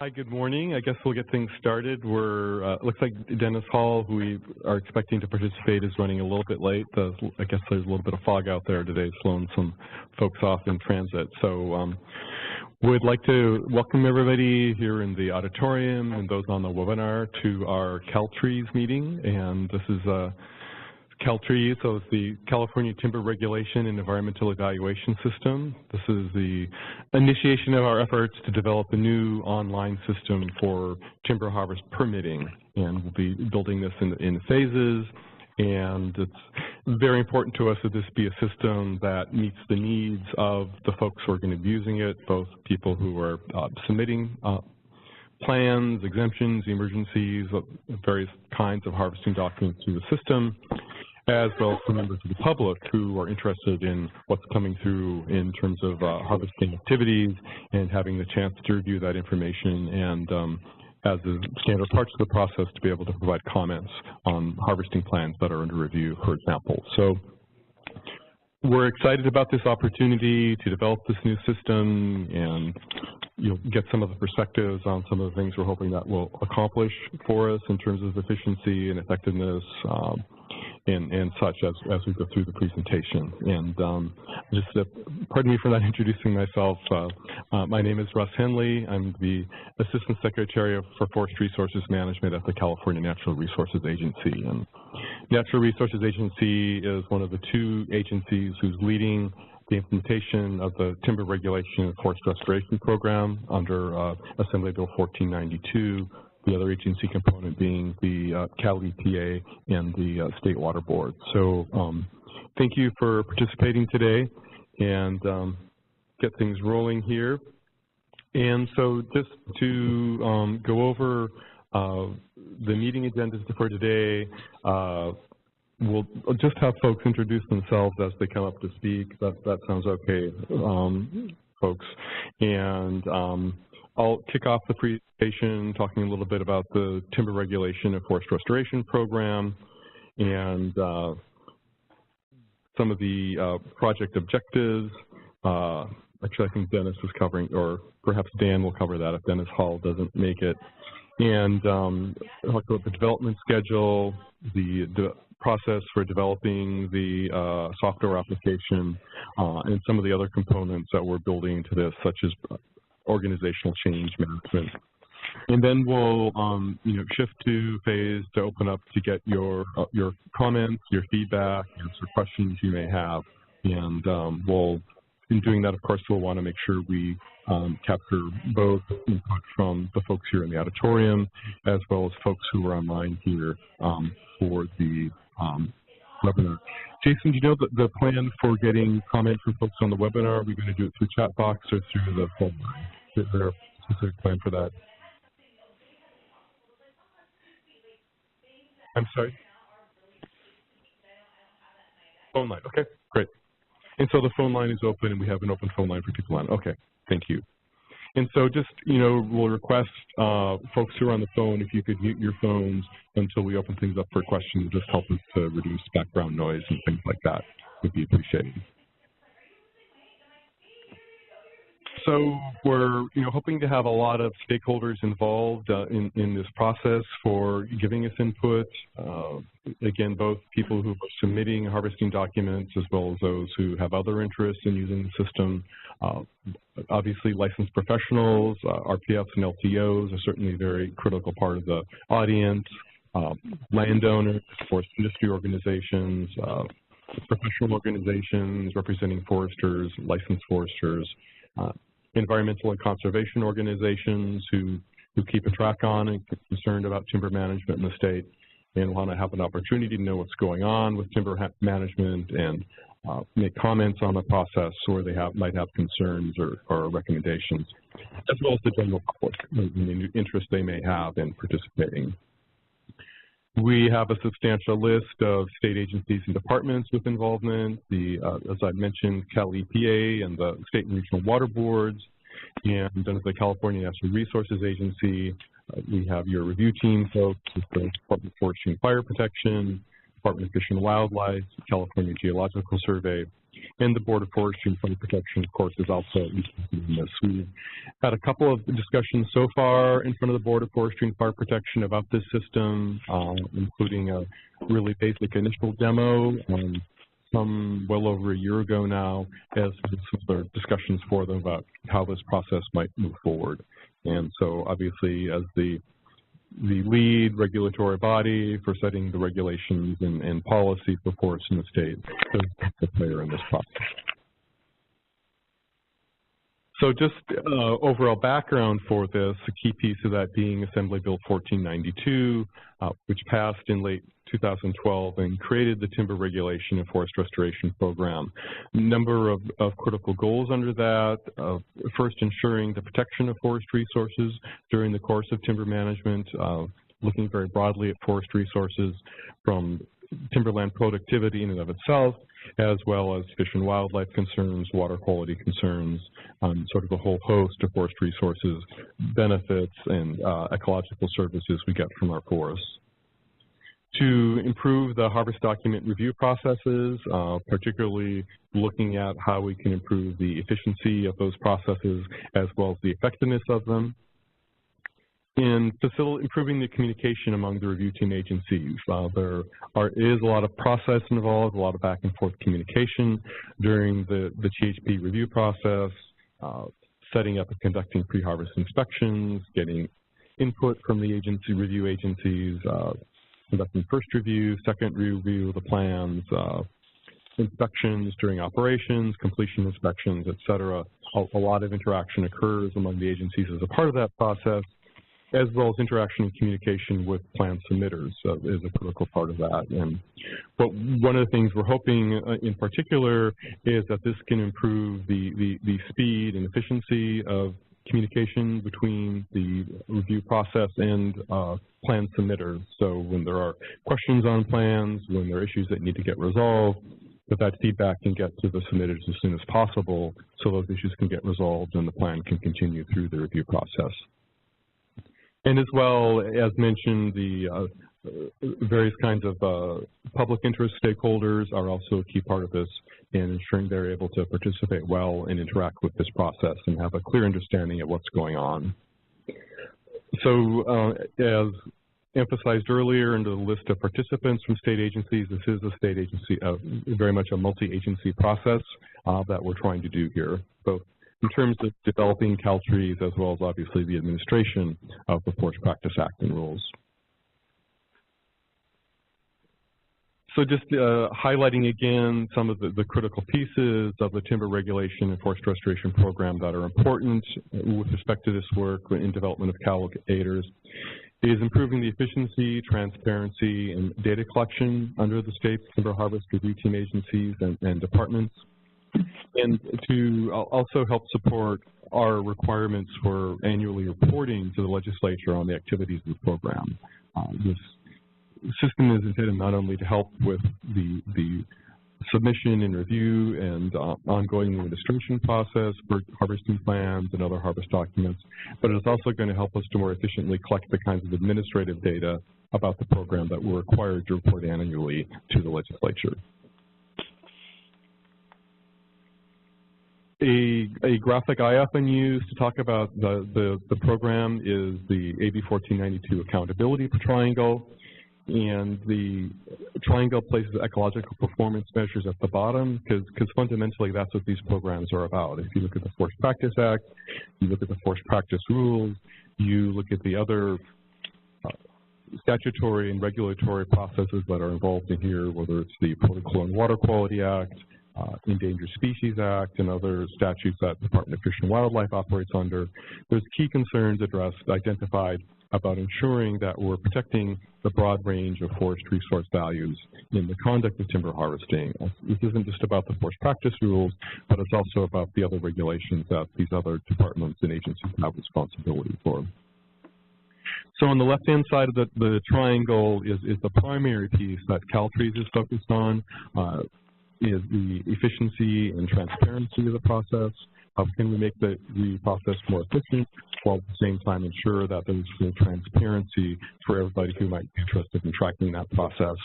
Hi, good morning. I guess we'll get things started. Looks like Dennis Hall, who we are expecting to participate, is running a little bit late. I guess there's a little bit of fog out there today, slowing some folks off in transit. So we'd like to welcome everybody here in the auditorium and those on the webinar to our CalTREES meeting. And this is CalTREES, so it's the California Timber Regulation and Environmental Evaluation System. This is the initiation of our efforts to develop a new online system for timber harvest permitting, and we'll be building this in phases. And it's very important to us that this be a system that meets the needs of the folks who are going to be using it, both people who are submitting plans, exemptions, emergencies, various kinds of harvesting documents through the system, as well as the members of the public who are interested in what's coming through in terms of harvesting activities and having the chance to review that information and as the standard parts of the process to be able to provide comments on harvesting plans that are under review, for example. So we're excited about this opportunity to develop this new system and get some of the perspectives on some of the things we're hoping that will accomplish for us in terms of efficiency and effectiveness and such as we go through the presentation. And pardon me for not introducing myself. My name is Russ Henley. I'm the Assistant Secretary for Forest Resources Management at the California Natural Resources Agency. And Natural Resources Agency is one of the two agencies who's leading the implementation of the Timber Regulation and Forest Restoration Program under Assembly Bill 1492, the other agency component being the Cal EPA and the State Water Board. So thank you for participating today and get things rolling here. And so just to go over the meeting agendas for today, we'll just have folks introduce themselves as they come up to speak. That sounds okay, folks. And I'll kick off the presentation talking a little bit about the Timber Regulation and Forest Restoration Program and some of the project objectives. Actually, I think Dennis was covering, or perhaps Dan will cover that if Dennis Hall doesn't make it. And talk about the development schedule, the process for developing the software application, and some of the other components that we're building into this, such as organizational change management. And then we'll shift to phase to open up to get your comments, your feedback, answer questions you may have. And in doing that, of course, we'll want to make sure we capture both input from the folks here in the auditorium as well as folks who are online here for the webinar. Jason, do you know the plan for getting comments from folks on the webinar? Are we going to do it through chat box or through the phone line? Is there a specific plan for that? I'm sorry? Phone line, okay, great. And so the phone line is open and we have an open phone line for people on. Okay, thank you. And so just, we'll request folks who are on the phone, if you could mute your phones until we open things up for questions, just help us to reduce background noise and things like that would be appreciated. So we're hoping to have a lot of stakeholders involved in this process for giving us input. Again, both people who are submitting harvesting documents as well as those who have other interests in using the system. Obviously, licensed professionals, RPFs and LTOs are certainly a very critical part of the audience. Landowners, forest industry organizations, professional organizations representing foresters, licensed foresters, environmental and conservation organizations who keep a track on and are concerned about timber management in the state and want to have an opportunity to know what's going on with timber management and make comments on the process or they might have concerns or recommendations, as well as the general public and the interest they may have in participating. We have a substantial list of state agencies and departments with involvement, as I mentioned, Cal EPA and the state and regional water boards, and under the California Natural Resources Agency, we have your review team folks, the Department of Forestry and Fire Protection, Department of Fish and Wildlife, California Geological Survey, And the Board of Forestry and Fire Protection, of course, is also in this. We've had a couple of discussions so far in front of the Board of Forestry and Fire Protection about this system, including a really basic initial demo some well over a year ago now, as some other discussions for them about how this process might move forward. And so obviously, as the lead regulatory body for setting the regulations and policy for forests in the state, is a player in this process. So just overall background for this, a key piece of that being Assembly Bill 1492, which passed in late 2012 and created the Timber Regulation and Forest Restoration Program. A number of critical goals under that. First, ensuring the protection of forest resources during the course of timber management, looking very broadly at forest resources from timberland productivity in and of itself, as well as fish and wildlife concerns, water quality concerns, sort of a whole host of forest resources, benefits, and ecological services we get from our forests. To improve the harvest document review processes, particularly looking at how we can improve the efficiency of those processes as well as the effectiveness of them. In improving the communication among the review team agencies. There is a lot of process involved, a lot of back and forth communication during the THP review process, setting up and conducting pre-harvest inspections, getting input from the review agencies, conducting first review, second review of the plans, inspections during operations, completion inspections, et cetera. A lot of interaction occurs among the agencies as a part of that process, as well as interaction and communication with plan submitters is a critical part of that. But one of the things we're hoping in particular is that this can improve the speed and efficiency of communication between the review process and plan submitters. So when there are questions on plans, when there are issues that need to get resolved, that feedback can get to the submitters as soon as possible so those issues can get resolved and the plan can continue through the review process. And as well, as mentioned, the various kinds of public interest stakeholders are also a key part of this in ensuring they're able to participate well and interact with this process and have a clear understanding of what's going on. So as emphasized earlier in the list of participants from state agencies, this is a state agency, very much a multi-agency process that we're trying to do here, both in terms of developing CalTREES as well as obviously the administration of the Forest Practice Act and rules. So just highlighting again some of the critical pieces of the Timber Regulation and Forest Restoration Program that are important with respect to this work in development of CalTREES is improving the efficiency, transparency, and data collection under the state's timber harvest review team agencies and departments, and to also help support our requirements for annually reporting to the legislature on the activities of the program. This system is intended not only to help with the submission and review and ongoing administration process for harvesting plans and other harvest documents, but it's also going to help us to more efficiently collect the kinds of administrative data about the program that we're required to report annually to the legislature. A graphic I often use to talk about the program is the AB 1492 accountability triangle. And the triangle places ecological performance measures at the bottom because fundamentally that's what these programs are about. If you look at the Forest Practice Act, you look at the Forest Practice Rules, you look at the other statutory and regulatory processes that are involved in here, whether it's the Protocol on Water Quality Act, Endangered Species Act, and other statutes that the Department of Fish and Wildlife operates under, there's key concerns identified about ensuring that we're protecting the broad range of forest resource values in the conduct of timber harvesting. This isn't just about the forest practice rules, but it's also about the other regulations that these other departments and agencies have responsibility for. So on the left-hand side of the triangle is the primary piece that CalTREES is focused on, is the efficiency and transparency of the process. How can we make the process more efficient while at the same time ensure that there's full transparency for everybody who might be interested in tracking that process?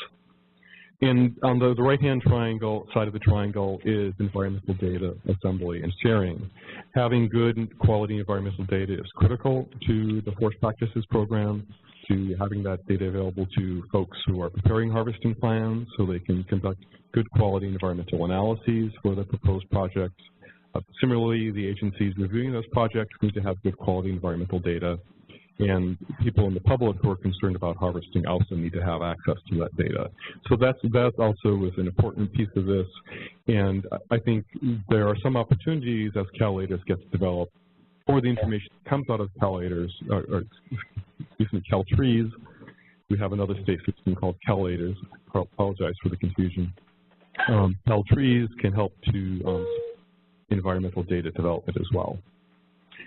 And on the right-hand triangle, side of the triangle is environmental data assembly and sharing. Having good quality environmental data is critical to the forest practices program, to having that data available to folks who are preparing harvesting plans so they can conduct good quality environmental analyses for the proposed projects. Similarly, the agencies reviewing those projects need to have good quality environmental data, and people in the public who are concerned about harvesting also need to have access to that data. So that also is an important piece of this, and I think there are some opportunities as CalAters gets developed for the information that comes out of CalAters, or excuse me, CalTREES. We have another state system called CalAters. I apologize for the confusion. CalTREES can help to environmental data development as well.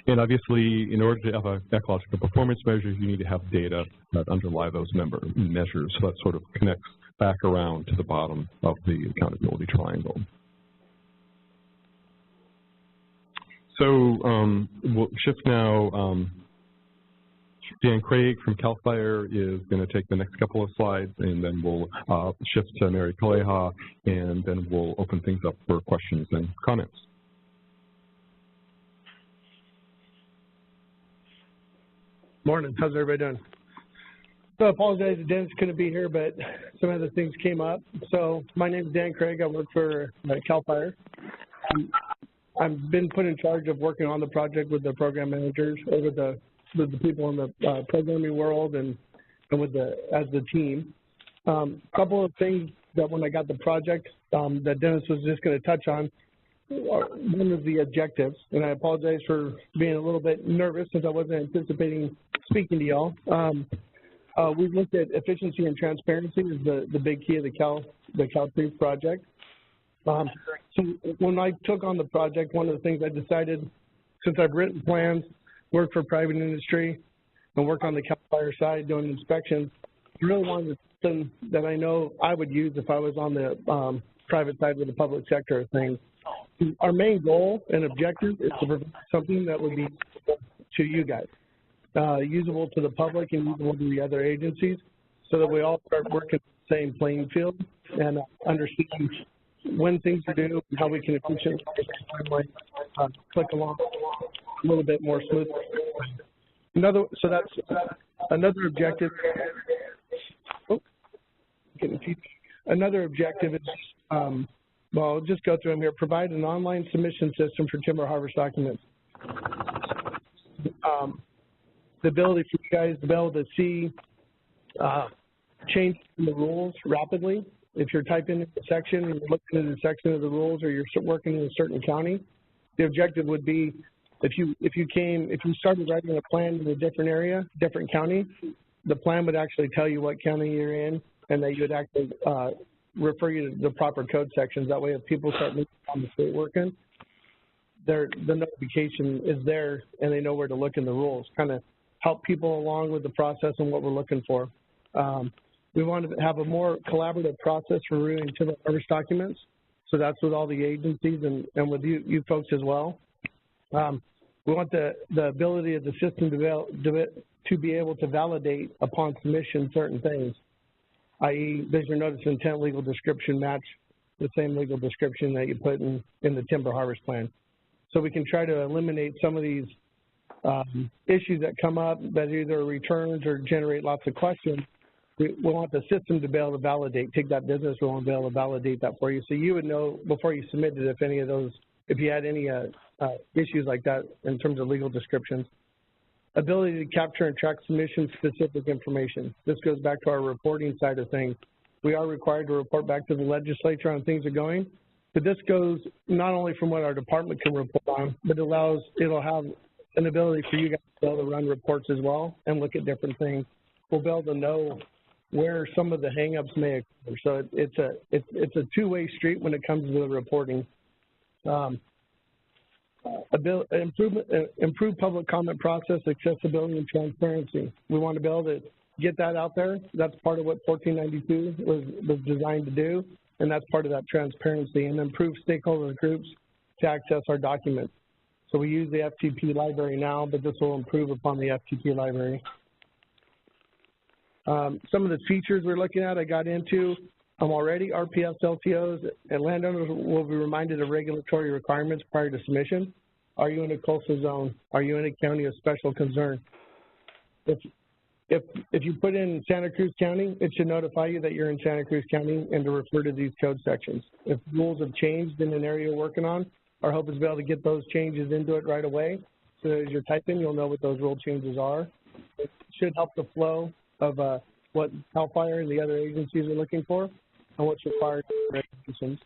And obviously, in order to have ecological performance measures, you need to have data that underlie those measures. So that sort of connects back around to the bottom of the accountability triangle. So we'll shift now. Dan Craig from CAL FIRE is going to take the next couple of slides, and then we'll shift to Mary Kaleha, and then we'll open things up for questions and comments. Morning. How's everybody doing? So I apologize that Dennis couldn't be here, but some other things came up. So my name is Dan Craig. I work for CAL FIRE. I've been put in charge of working on the project with the program managers, or with the people in the programming world, and with as the team. A couple of things that when I got the project that Dennis was just going to touch on. One of the objectives, and I apologize for being a little bit nervous since I wasn't anticipating speaking to y'all. We've looked at efficiency and transparency as the big key of the CalTREES project. So when I took on the project, one of the things I decided, since I've written plans, worked for private industry, and worked on the CAL FIRE side doing inspections, I really wanted something that I know I would use if I was on the private side with the public sector of things. Our main goal and objective is to provide something that would be useful to you guys, usable to the public and usable to the other agencies, so that we all start working the same playing field and understand when things are due and how we can efficiently click along a little bit more smoothly. So that's another objective. Oh, getting feedback. Another objective is well, I'll just go through them here. Provide an online submission system for timber harvest documents. The ability for you guys to be able to see change in the rules rapidly. If you're typing in a section and you're looking at a section of the rules, or you're working in a certain county, the objective would be if you started writing a plan in a different area, different county, the plan would actually tell you what county you're in, and that you would actually refer you to the proper code sections. That way, if people start moving on the state working, the notification is there and they know where to look in the rules. Kind of help people along with the process and what we're looking for. We want to have a more collaborative process for reviewing timber harvest documents. So that's with all the agencies and with you folks as well. We want the ability of the system to be able to validate upon submission certain things, i.e. visitor notice intent legal description match the same legal description that you put in the timber harvest plan. So we can try to eliminate some of these issues that come up that either returns or generate lots of questions. We want the system to be able to validate, take that business rule and be able to validate that for you. So you would know before you submitted if you had any issues like that in terms of legal descriptions. Ability to capture and track submission-specific information. This goes back to our reporting side of things. We are required to report back to the legislature on things are going, but this goes not only from what our department can report on, but it'll have an ability for you guys to be able to run reports as well and look at different things. We'll be able to know where some of the hangups may occur. So it's a two-way street when it comes to the reporting. Improve public comment process, accessibility, and transparency. We want to be able to get that out there. That's part of what 1492 was designed to do, and that's part of that transparency, and improve stakeholder groups to access our documents. So we use the FTP library now, but this will improve upon the FTP library. Some of the features we're looking at, I got into, already, RPS, LTOs, and landowners will be reminded of regulatory requirements prior to submission. Are you in a coastal zone? Are you in a county of special concern? If you put in Santa Cruz County, it should notify you that you're in Santa Cruz County and to refer to these code sections. If rules have changed in an area you're working on, our hope is to be able to get those changes into it right away. So as you're typing, you'll know what those rule changes are. It should help the flow of what CAL FIRE and the other agencies are looking for and what's required for regulations.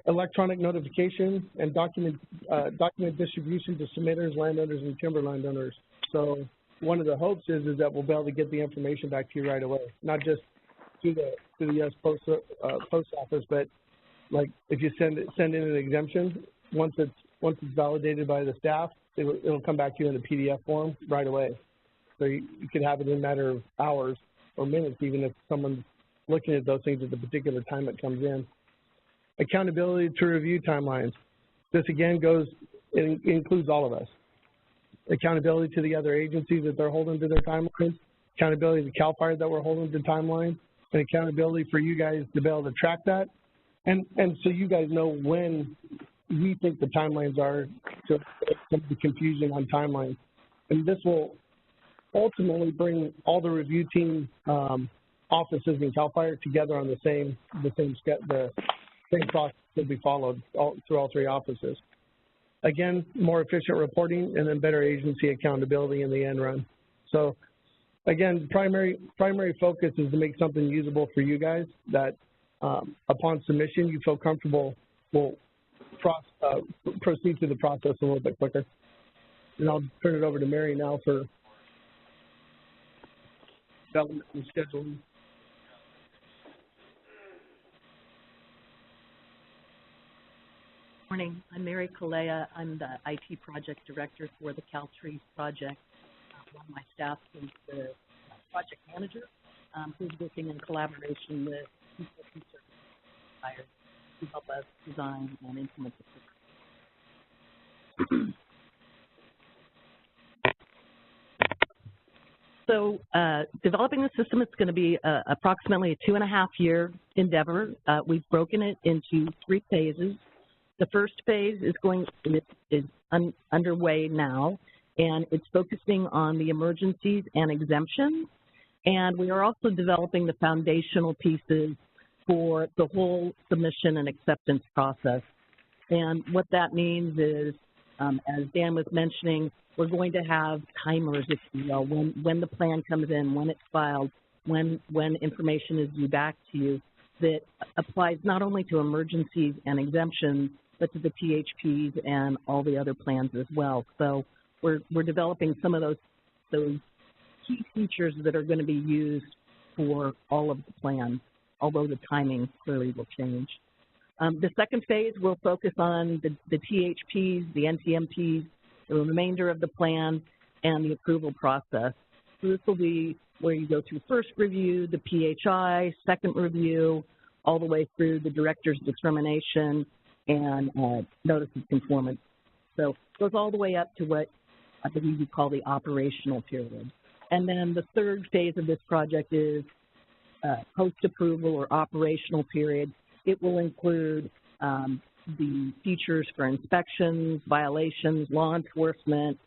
Electronic notification and document distribution to submitters, landowners, and timber landowners. So one of the hopes is that we'll be able to get the information back to you right away, not just to the U.S. Post Office, but like if you send in an exemption, once it's validated by the staff, it'll come back to you in a PDF form right away. So you could have it in a matter of hours or minutes, even if someone's looking at those things at the particular time it comes in. Accountability to review timelines. This again includes all of us. Accountability to the other agencies that they're holding to their timelines, accountability to CAL FIRE that we're holding to timelines, and accountability for you guys to be able to track that. And so you guys know when we think the timelines are, to some of the confusion on timelines. And this will ultimately bring all the review team offices in CAL FIRE together on the same process will be followed through all three offices. Again, more efficient reporting and then better agency accountability in the end run. So again, primary focus is to make something usable for you guys that upon submission you feel comfortable will proceed through the process a little bit quicker. And I'll turn it over to Mary now for development and scheduling. Morning. I'm Mary Kalea. I'm the IT project director for the CalTREES project. One of my staff is the project manager, who's working in collaboration with consulting service providers to help us design and implement the system. So developing the system, it's going to be approximately a 2.5-year endeavor. We've broken it into 3 phases. The first phase is underway now, and it's focusing on the emergencies and exemptions. And we are also developing the foundational pieces for the whole submission and acceptance process. And what that means is, as Dan was mentioning, we're going to have timers, if you will, when the plan comes in, when it's filed, when information is due back to you, that applies not only to emergencies and exemptions, but to the THPs and all the other plans as well. So we're developing some of those key features that are going to be used for all of the plans, although the timing clearly will change. The second phase will focus on the THPs, the NTMPs, the remainder of the plan, and the approval process. So this will be where you go through first review, the PHI, second review, all the way through the director's determination and notice of conformance. So it goes all the way up to what I believe you call the operational period. And then the third phase of this project is post-approval or operational period. It will include the features for inspections, violations, law enforcement,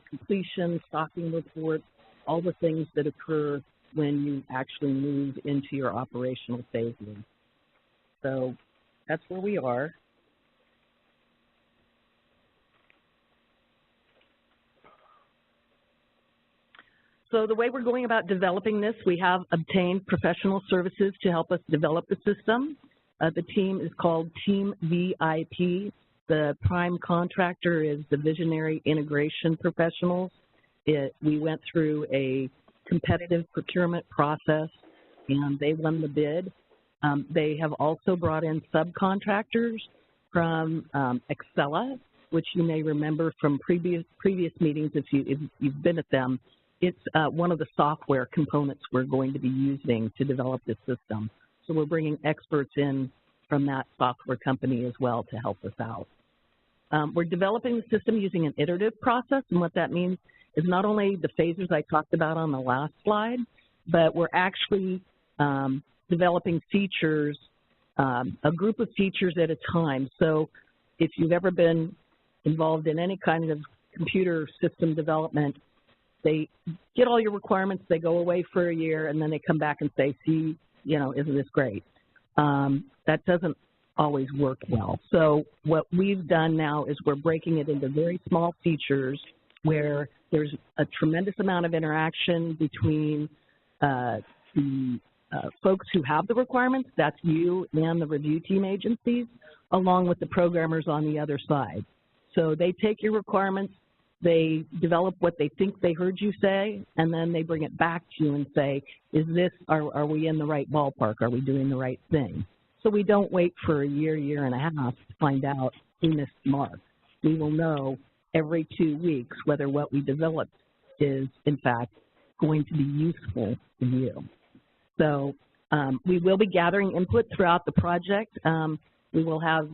completion, stocking reports, all the things that occur when you actually move into your operational phases. So that's where we are. So the way we're going about developing this, we have obtained professional services to help us develop the system. The team is called Team VIP. The prime contractor is the Visionary Integration Professionals. We went through a competitive procurement process, and they won the bid. They have also brought in subcontractors from Excella, which you may remember from previous meetings if you've been at them. It's one of the software components we're going to be using to develop this system. So we're bringing experts in from that software company as well to help us out. We're developing the system using an iterative process, and what that means is not only the phases I talked about on the last slide, but we're actually developing features, a group of features at a time. So if you've ever been involved in any kind of computer system development, they get all your requirements, they go away for a year, and then they come back and say, see, you know, isn't this great? That doesn't always work well. So what we've done now is we're breaking it into very small features where there's a tremendous amount of interaction between the folks who have the requirements, that's you and the review team agencies, along with the programmers on the other side. So they take your requirements, they develop what they think they heard you say, and then they bring it back to you and say, is this, are we in the right ballpark? Are we doing the right thing? So we don't wait for a year, year and a half to find out who missed the mark. We will know every 2 weeks whether what we developed is, in fact, going to be useful to you. So we will be gathering input throughout the project. We will have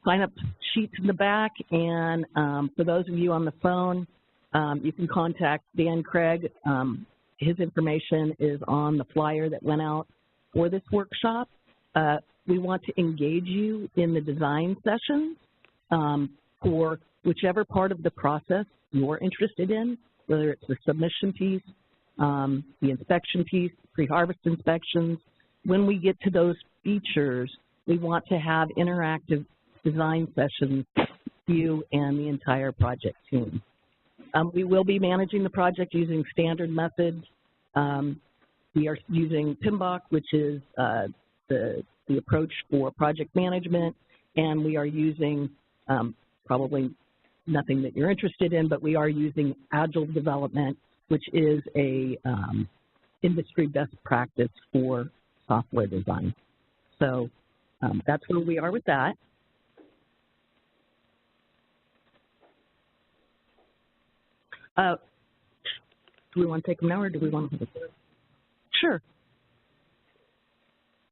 sign-up sheets in the back, and for those of you on the phone, you can contact Dan Craig. His information is on the flyer that went out for this workshop. We want to engage you in the design sessions for whichever part of the process you're interested in, whether it's the submission piece, the inspection piece, pre-harvest inspections. When we get to those features, we want to have interactive design sessions with you and the entire project team. We will be managing the project using standard methods. We are using PMBOK, which is the approach for project management, and we are using probably nothing that you're interested in, but we are using Agile development, which is a industry best practice for software design. So that's where we are with that. Do we want to take them now, or do we want to? Sure.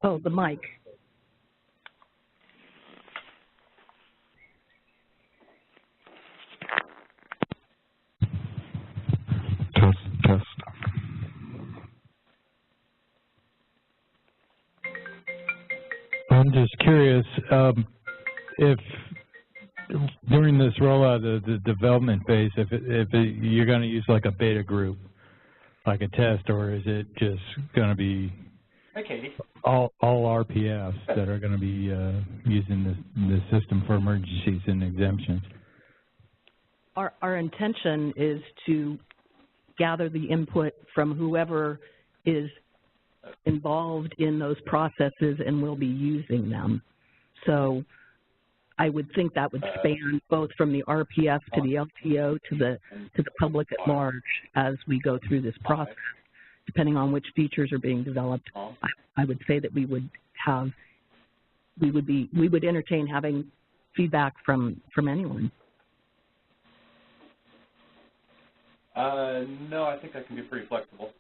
Oh, the mic. Test. I'm just curious if during this rollout of the development phase, if you're going to use like a beta group, like a test, or is it just going to be all RPFs that are going to be using the system for emergencies and exemptions? Our intention is to gather the input from whoever is involved in those processes and will be using them. So I would think that would span both from the RPF to the LTO to the public at large as we go through this process. Depending on which features are being developed, I would say that we would entertain having feedback from anyone. No, I think that can be pretty flexible.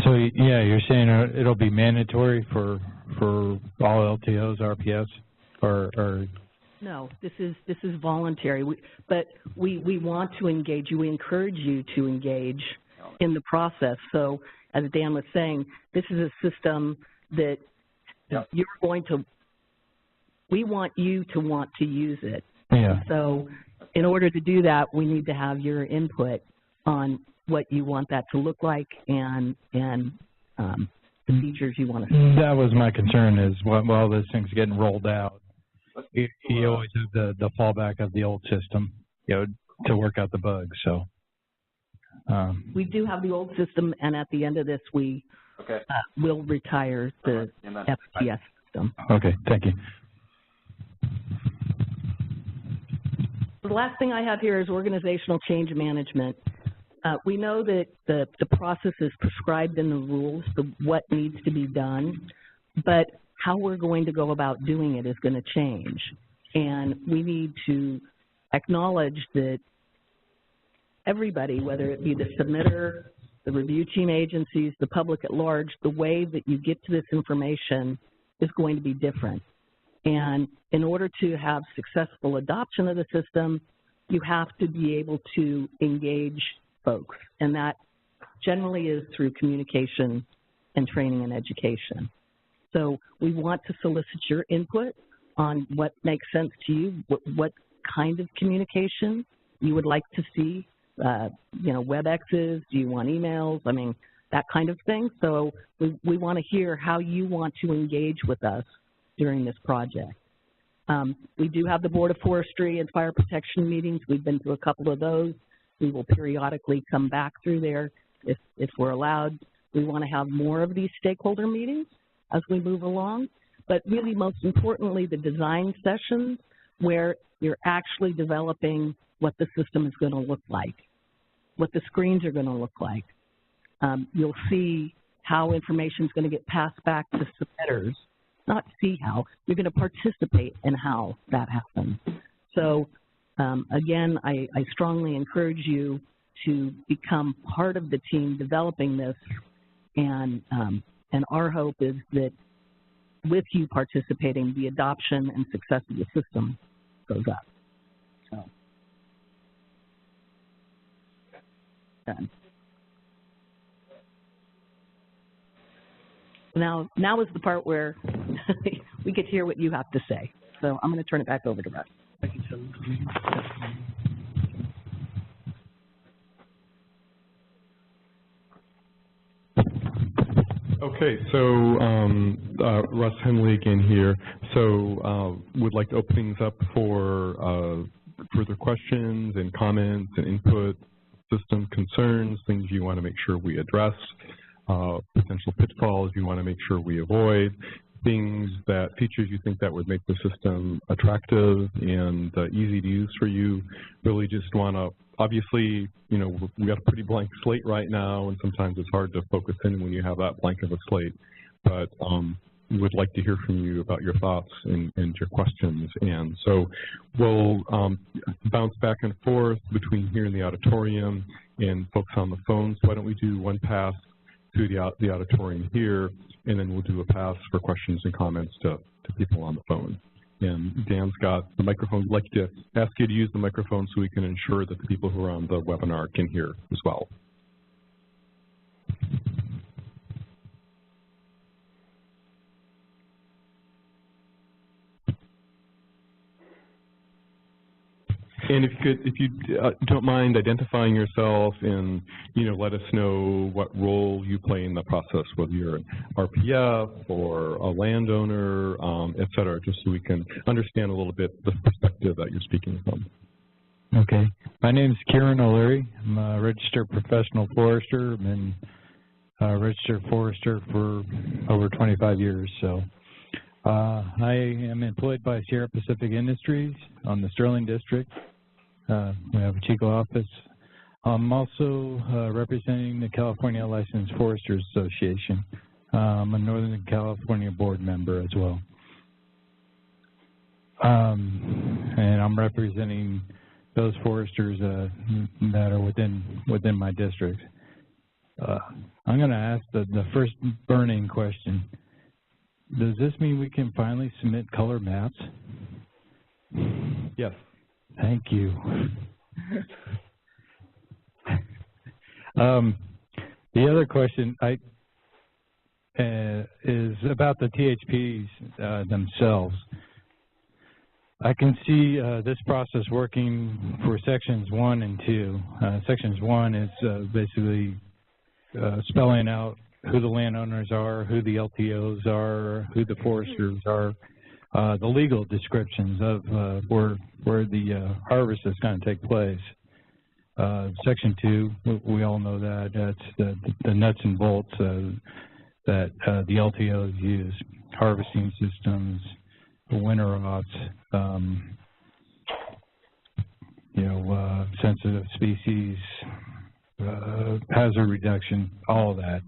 So yeah, you're saying it'll be mandatory for all LTOs, RPS, or no? This is voluntary. But we want to engage you. We encourage you to engage in the process. So as Dan was saying, this is a system that you're going to. We want you to want to use it. Yeah. So in order to do that, we need to have your input on what you want that to look like and the features you want to see. That was my concern, is while this thing's getting rolled out, you always have the fallback of the old system, to work out the bugs. So we do have the old system, and at the end of this, we will retire the FPS system. Okay, thank you. The last thing I have here is organizational change management. We know that the process is prescribed in the rules, what needs to be done, but how we're going to go about doing it is going to change. And we need to acknowledge that everybody, whether it be the submitter, the review team agencies, the public at large, the way that you get to this information is going to be different. And in order to have successful adoption of the system, you have to be able to engage folks, and that generally is through communication and training and education. So we want to solicit your input on what makes sense to you, what kind of communication you would like to see, you know, WebExes, do you want emails, I mean, that kind of thing. So we want to hear how you want to engage with us during this project. We do have the Board of Forestry and Fire Protection meetings. We've been to a couple of those. We will periodically come back through there if we're allowed. We want to have more of these stakeholder meetings as we move along, but really most importantly, the design sessions where you're actually developing what the system is going to look like, what the screens are going to look like. You'll see how information is going to get passed back to submitters. Not see how, you're going to participate in how that happens. So again, I strongly encourage you to become part of the team developing this, and our hope is that with you participating, the adoption and success of the system goes up. So, done. Now is the part where we get to hear what you have to say. So I'm going to turn it back over to Russ. Thank you, Tim. Okay, so Russ Henley again here. So would like to open things up for further questions and comments and input, system concerns, things you want to make sure we address, potential pitfalls you want to make sure we avoid, things that, features you think that would make the system attractive and easy to use for you. Really just want to, obviously, you know, we got a pretty blank slate right now, and sometimes it's hard to focus in when you have that blank of a slate. But we would like to hear from you about your thoughts and your questions. And so we'll bounce back and forth between here in the auditorium and folks on the phone. So why don't we do one pass through the auditorium here, and then we'll do a pass for questions and comments to people on the phone. And Dan's got the microphone. We'd like to ask you to use the microphone so we can ensure that the people who are on the webinar can hear as well. And if you don't mind identifying yourself and, you know, let us know what role you play in the process, whether you're an RPF or a landowner, et cetera, just so we can understand a little bit the perspective that you're speaking from. Okay. My name is Kieran O'Leary. I'm a registered professional forester. I've been a registered forester for over 25 years. So I am employed by Sierra Pacific Industries on the Sterling District. We have a Chico office. I'm also representing the California Licensed Foresters Association. I'm a Northern California board member as well. And I'm representing those foresters that are within my district. I'm going to ask the first burning question. Does this mean we can finally submit color maps? Yes. Thank you. The other question is about the THPs themselves. I can see this process working for sections 1 and 2. Sections 1 is basically spelling out who the landowners are, who the LTOs are, who the foresters are, the legal descriptions of where the harvest is going to take place. Section 2, we all know that. That's the nuts and bolts that the LTOs use, harvesting systems, winter ops, sensitive species, hazard reduction, all of that.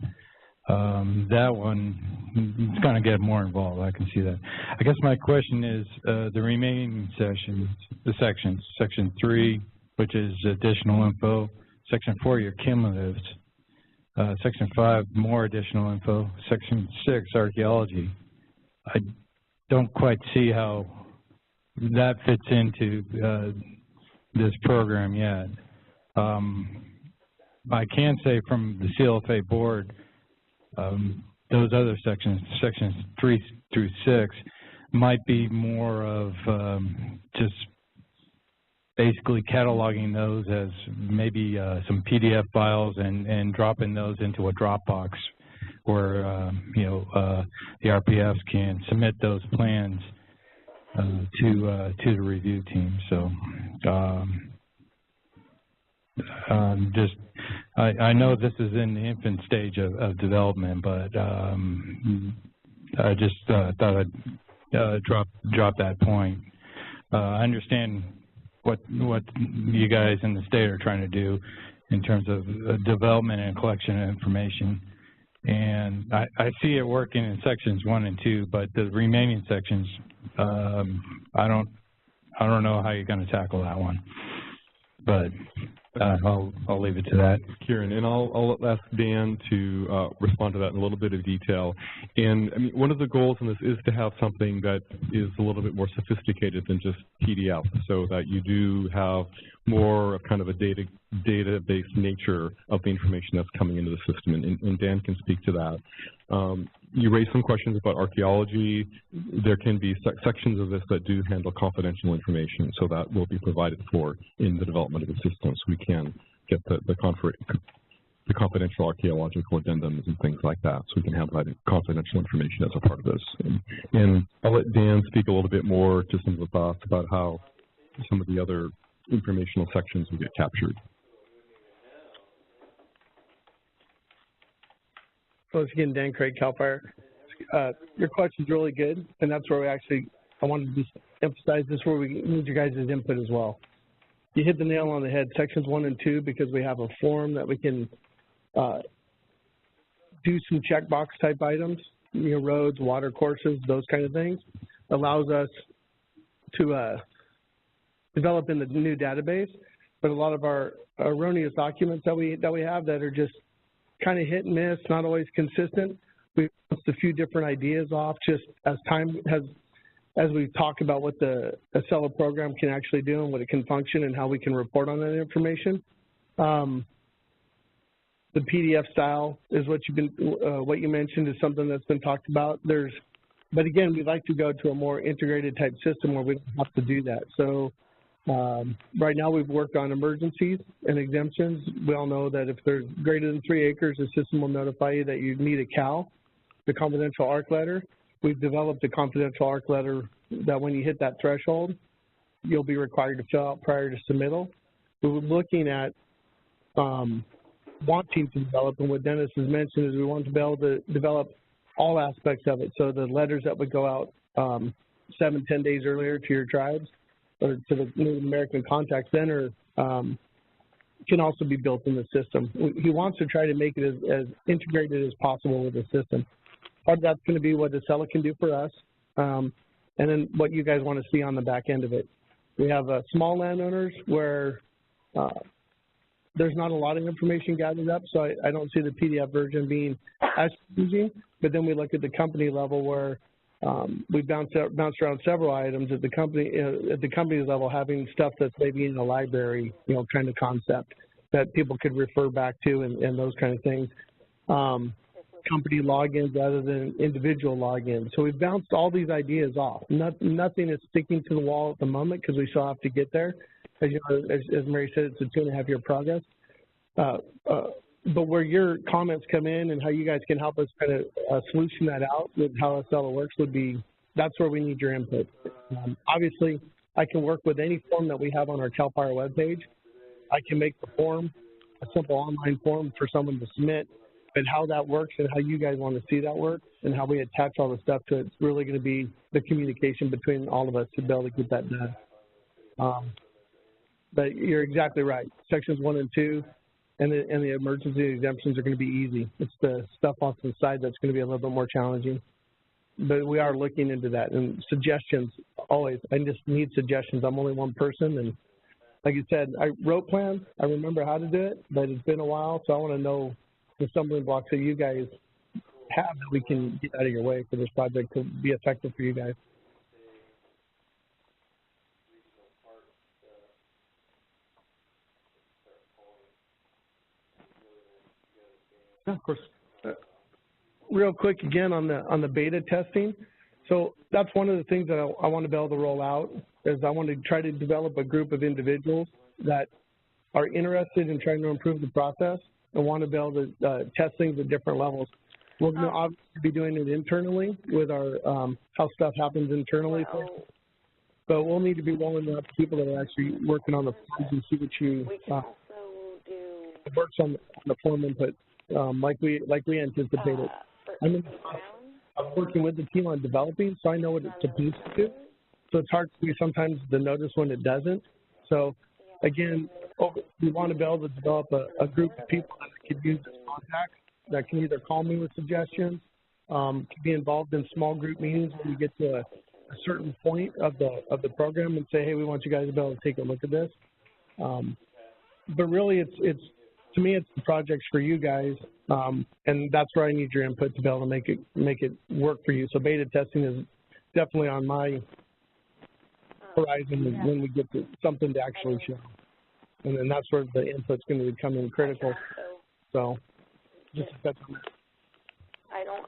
That one is going to get more involved. I can see that. I guess my question is the remaining sections, Section 3, which is additional info. Section 4, your cumulatives. Section 5, more additional info. Section 6, archaeology. I don't quite see how that fits into this program yet. I can say from the CLFA board, those other sections 3 through 6, might be more of just basically cataloging those as maybe some PDF files and dropping those into a Dropbox where the RPFs can submit those plans to the review team. So I know this is in the infant stage of development, but I just thought I'd drop that point. I understand what you guys in the state are trying to do in terms of development and collection of information, and I see it working in sections 1 and 2, but the remaining sections, I don't know how you're going to tackle that one, but I'll leave it to that. Kieran, and I'll ask Dan to respond to that in a little bit of detail. And I mean, one of the goals in this is to have something that is a little bit more sophisticated than just PDF, so that you do have more of kind of a database nature of the information that's coming into the system, and Dan can speak to that. You raised some questions about archaeology. There can be sections of this that do handle confidential information, so that will be provided for in the development of the system, so we can get the confidential archaeological addendums and things like that, so we can have that confidential information as a part of this. And I'll let Dan speak a little bit more to some of the thoughts about how some of the other informational sections will get captured. Once again, Dan Craig, CAL FIRE. Your question's really good, and that's where I wanted to emphasize this, where we need your guys' input as well. You hit the nail on the head, sections 1 and 2, because we have a form that we can do some checkbox type items, roads, water courses, those kind of things. Allows us to develop in the new database, but a lot of our erroneous documents that we have that are just kind of hit and miss, not always consistent. We've bounced a few different ideas off just as we talk about what the Acela program can actually do and what it can function and how we can report on that information. The PDF style is what you mentioned is something that's been talked about. But again, we'd like to go to a more integrated type system where we don't have to do that. So right now we've worked on emergencies and exemptions. We all know that if there's greater than 3 acres, the system will notify you that you need a CAL, the confidential ARC letter. We've developed a confidential ARC letter that when you hit that threshold, you'll be required to fill out prior to submittal. We were looking at wanting to develop, and what Dennis has mentioned is we want to be able to develop all aspects of it. So the letters that would go out 7-10 days earlier to your tribes, or to the Native American Contact Center, can also be built in the system. He wants to try to make it as integrated as possible with the system. Part of that's going to be what Acela can do for us, and then what you guys want to see on the back end of it. We have small landowners where there's not a lot of information gathered up, so I don't see the PDF version being as confusing, but then we look at the company level where we bounced around several items at the company level, having stuff that's maybe in the library, kind of concept that people could refer back to and those kind of things. Company logins rather than individual logins. So we've bounced all these ideas off. Nothing is sticking to the wall at the moment because we still have to get there. As Mary said, it's a 2.5-year progress. But where your comments come in and how you guys can help us kind of solution that out with how Acela works that's where we need your input. Obviously, I can work with any form that we have on our CAL FIRE webpage. I can make the form a simple online form for someone to submit, but how that works and how you guys want to see that work and how we attach all the stuff to it's really going to be the communication between all of us to be able to get that done. But you're exactly right. Sections 1 and 2 and the emergency exemptions are going to be easy. It's the stuff off to the side that's going to be a little bit more challenging. But we are looking into that. And suggestions, always. I just need suggestions. I'm only one person. And like you said, I wrote plans. I remember how to do it, but it's been a while, so I want to know the stumbling blocks that you guys have that we can get out of your way for this project to be effective for you guys. Yeah, of course. Real quick again on the beta testing. So that's one of the things that I want to be able to roll out is I want to try to develop a group of individuals that are interested in trying to improve the process and want to be able to test things at different levels. We're going to obviously be doing it internally with our how stuff happens internally, but we'll need to be rolling out people that are actually working on the forms and see what you works on the form input like we anticipated. I'm working with the team on developing, so I know what it's supposed to do. So it's hard for me sometimes to notice when it doesn't. So again, we want to be able to develop a group of people that can use this contact, that can either call me with suggestions, can be involved in small group meetings when we get to a certain point of the program and say, hey, we want you guys to be able to take a look at this. But really, it's to me, it's the projects for you guys, and that's where I need your input to be able to make it work for you. So beta testing is definitely on my horizon when we get to something to actually show, and then that's where the input's going to become in critical. So just a second. I don't.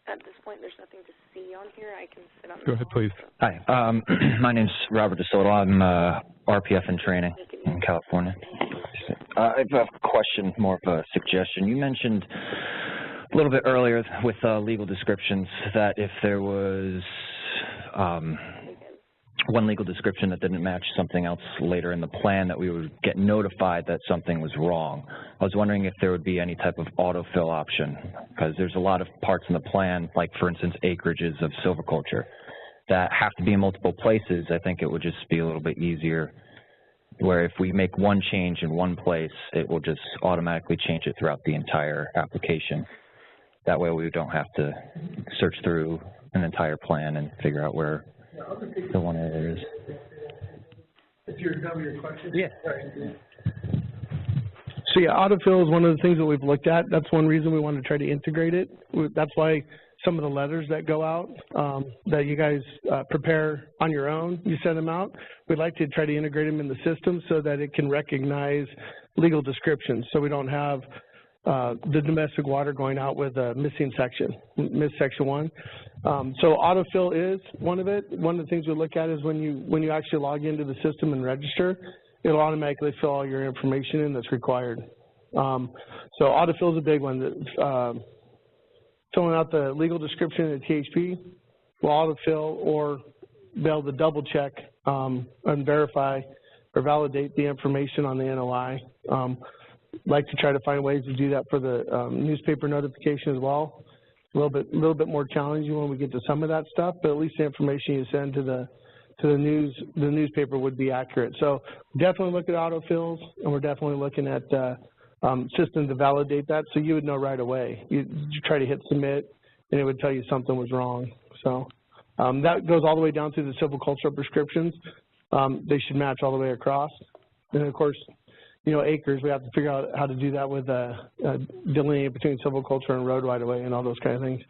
At this point, there's nothing to see on here. I can sit on. Go ahead, please. Hi, my name's Robert DeSoto. I'm RPF in training in California. I have a question, more of a suggestion. You mentioned a little bit earlier with legal descriptions that if there was one legal description that didn't match something else later in the plan, that we would get notified that something was wrong. I was wondering if there would be any type of autofill option, because there's a lot of parts in the plan, like for instance acreages of silviculture, that have to be in multiple places. I think it would just be a little bit easier where if we make one change in one place, it will just automatically change it throughout the entire application. That way we don't have to search through an entire plan and figure out where the one area is. If you're done with your question? Yeah. So yeah, autofill is one of the things that we've looked at. That's one reason we want to try to integrate it. That's why some of the letters that go out that you guys prepare on your own, you send them out. We'd like to try to integrate them in the system so that it can recognize legal descriptions, so we don't have the domestic water going out with a missing section, missed section 1. So autofill is one of it. One of the things we look at is when you actually log into the system and register, it'll automatically fill all your information in that's required. So autofill is a big one. Filling out the legal description in the THP will autofill or be able to double check and verify or validate the information on the NOI. Like to try to find ways to do that for the newspaper notification as well. A little bit more challenging when we get to some of that stuff, but at least the information you send to the newspaper would be accurate. So definitely look at autofills, and we're definitely looking at system to validate that, so you would know right away. You try to hit submit, and it would tell you something was wrong. So that goes all the way down through the silvicultural prescriptions. They should match all the way across. And of course, you know, acres, we have to figure out how to do that with delineate between silviculture and road right away and all those kind of things,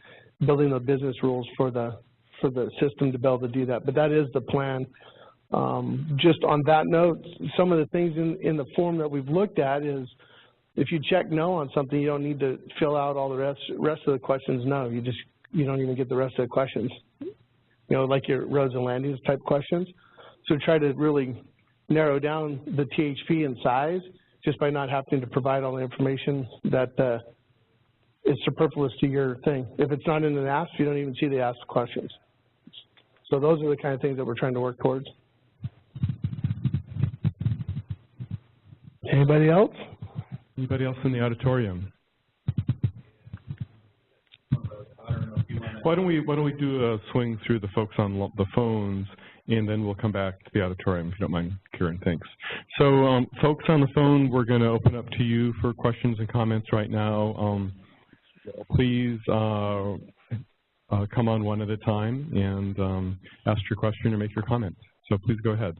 building the business rules for the system to be able to do that. But that is the plan. Just on that note, some of the things in the form that we've looked at is if you check no on something, you don't need to fill out all the rest of the questions no. You don't even get the rest of the questions, you know, like your roads and land use type questions. So try to really narrow down the THP in size just by not having to provide all the information that is superfluous to your thing. If it's not in an ask, you don't even see the asked questions. So those are the kind of things that we're trying to work towards. Anybody else? Anybody else in the auditorium? Why don't we do a swing through the folks on the phones, and then we'll come back to the auditorium, if you don't mind, Kieran. Thanks. So folks on the phone, we're going to open up to you for questions and comments right now. Please come on one at a time and ask your question or make your comment. So please go ahead.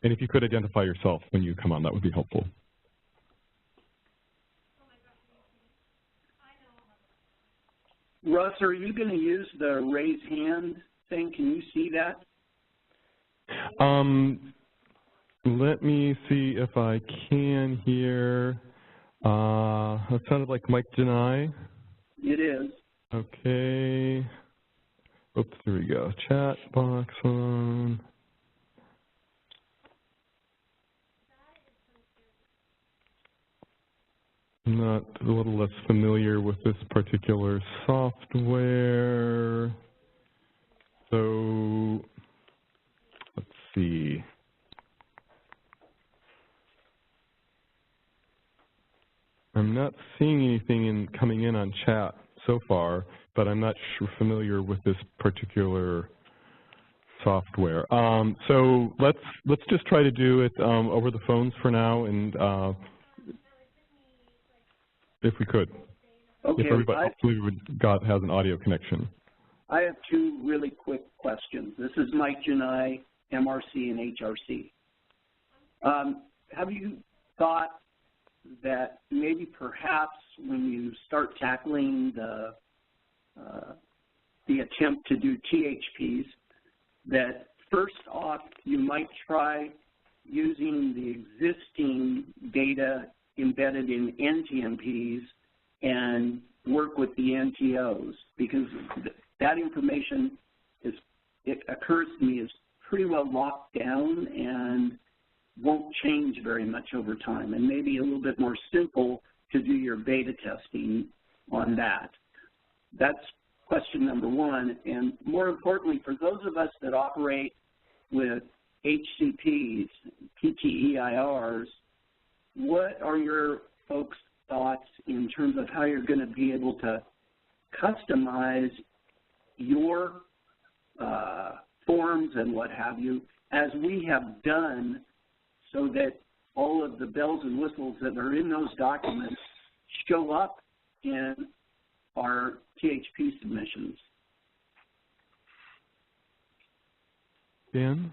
And if you could identify yourself when you come on, that would be helpful. Russ, are you going to use the raise hand thing? Can you see that? Let me see if I can here. That sounded like Mike Denai. It is. Okay. Oops, there we go. Chat box on. I'm not a little less familiar with this particular software. So let's see. I'm not seeing anything coming in on chat so far, but I'm not familiar with this particular software. So let's just try to do it over the phones for now, and if we could, okay, if everybody hopefully has an audio connection. I have two really quick questions. This is Mike Janai, MRC and HRC. Have you thought that maybe perhaps when you start tackling the attempt to do THPs, that first off you might try using the existing data embedded in NTMPs and work with the NTOs, because that information it occurs to me is pretty well locked down and won't change very much over time, and maybe a little bit more simple to do your beta testing on that. That's question number one. And more importantly, for those of us that operate with HCPs, PTEIRs, what are your folks' thoughts in terms of how you're going to be able to customize your forms and what have you, as we have done, so that all of the bells and whistles that are in those documents show up in our THP submissions? Dan?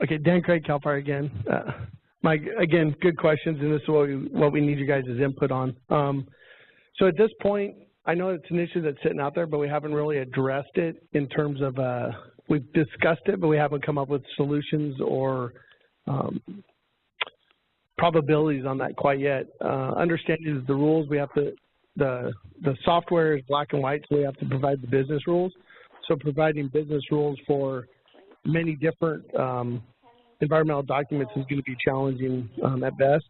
Okay, Dan Craig, CAL FIRE again. Mike, again, good questions, and this is what we need you guys' input on. So at this point, I know it's an issue that's sitting out there, but we haven't really addressed it in terms of, we've discussed it, but we haven't come up with solutions or probabilities on that quite yet. Understanding that the rules, we have to, the software is black and white, so we have to provide the business rules. So providing business rules for many different environmental documents is going to be challenging at best.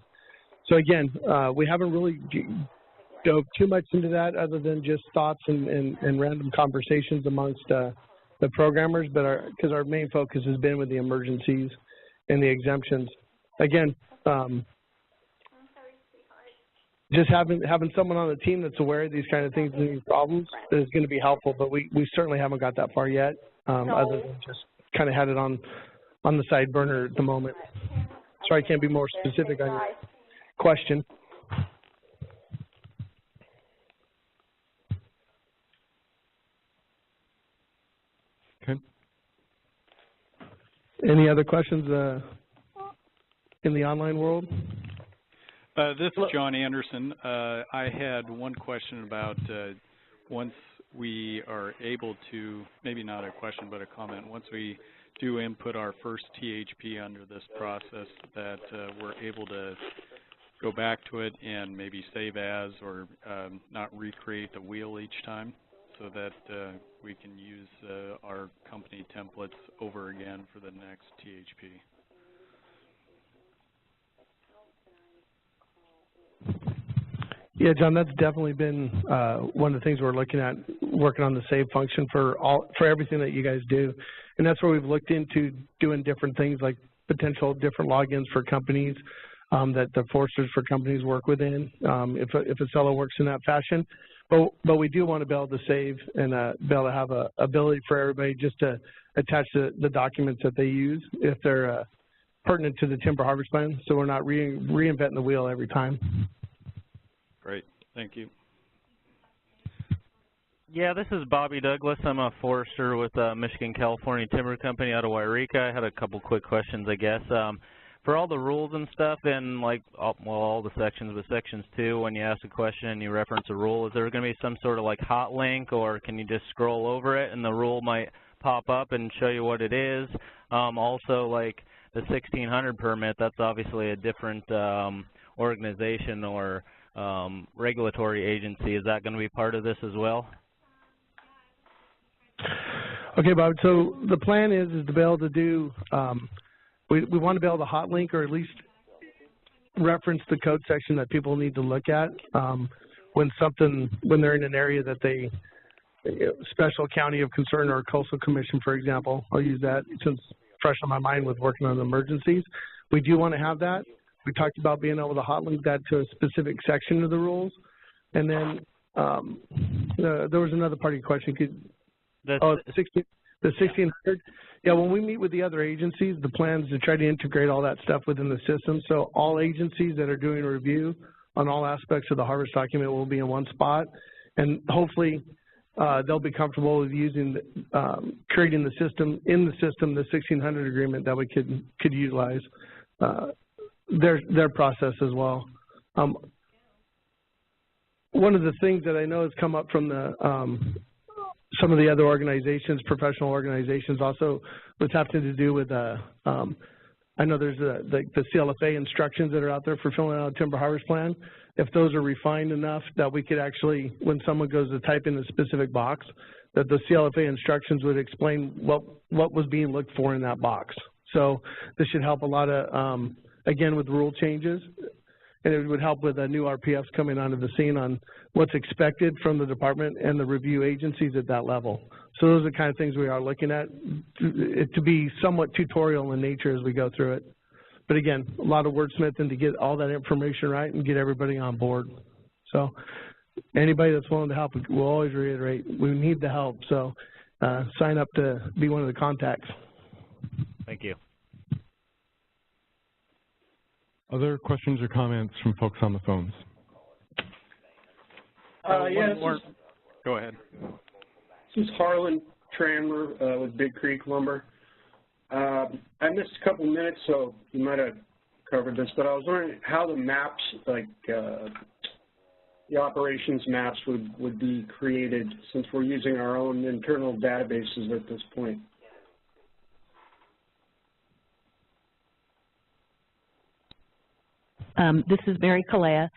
So again, we haven't really dove too much into that other than just thoughts and random conversations amongst the programmers, but because our main focus has been with the emergencies and the exemptions. Again, just having someone on the team that's aware of these kind of things and these problems is going to be helpful, but we certainly haven't got that far yet, other than just kind of had it on the side burner at the moment. Sorry I can't be more specific on your question. Okay. Any other questions in the online world? This is John Anderson. I had one question about once we are able to, maybe not a question but a comment, once we do input our first THP under this process, that we're able to go back to it and maybe save as or not recreate the wheel each time, so that we can use our company templates over again for the next THP. Yeah, John, that's definitely been one of the things we're looking at, working on the save function for everything that you guys do. And that's where we've looked into doing different things like potential different logins for companies that the foresters for companies work within, if a seller works in that fashion. But we do want to be able to save and be able to have a ability for everybody just to attach the documents that they use if they're pertinent to the timber harvest plan, so we're not reinventing the wheel every time. Great, thank you. Yeah, this is Bobby Douglas. I'm a forester with Michigan California Timber Company out of Wairika. I had a couple quick questions, I guess. for all the rules and stuff in like, all the sections, but sections 2, when you ask a question and you reference a rule, is there going to be some sort of like hot link, or can you just scroll over it and the rule might pop up and show you what it is? Also, like the 1600 permit, that's obviously a different organization or regulatory agency. Is that going to be part of this as well? Okay, Bob, so the plan is to be able to do, we want to be able to hot link or at least reference the code section that people need to look at when they're in an area that they, special county of concern or coastal commission, for example. I'll use that since it's fresh on my mind with working on emergencies. We do want to have that. We talked about being able to hot link that to a specific section of the rules. And then there was another part of your question. The 1600. Yeah, when we meet with the other agencies, the plan is to try to integrate all that stuff within the system. So all agencies that are doing a review on all aspects of the harvest document will be in one spot. And hopefully they'll be comfortable with using, creating the system, the 1600 agreement that we could utilize their process as well. One of the things that I know has come up from the some of the other organizations, professional organizations, also was having to do with, I know there's the CLFA instructions that are out there for filling out a timber harvest plan. If those are refined enough that we could actually, when someone goes to type in a specific box, that the CLFA instructions would explain what was being looked for in that box. So this should help a lot of, again, with rule changes. And it would help with new RPFs coming onto the scene on what's expected from the department and the review agencies at that level. So those are the kind of things we are looking at, to be somewhat tutorial in nature as we go through it. But again, a lot of wordsmithing to get all that information right and get everybody on board. So anybody that's willing to help, we'll always reiterate, we need the help. So sign up to be one of the contacts. Thank you. Other questions or comments from folks on the phones? Yes. Go ahead. This is Harlan Tranmer with Big Creek Lumber. I missed a couple minutes, so you might have covered this, but I was wondering how the maps, like the operations maps would be created, since we're using our own internal databases at this point. This is Mary Kalea.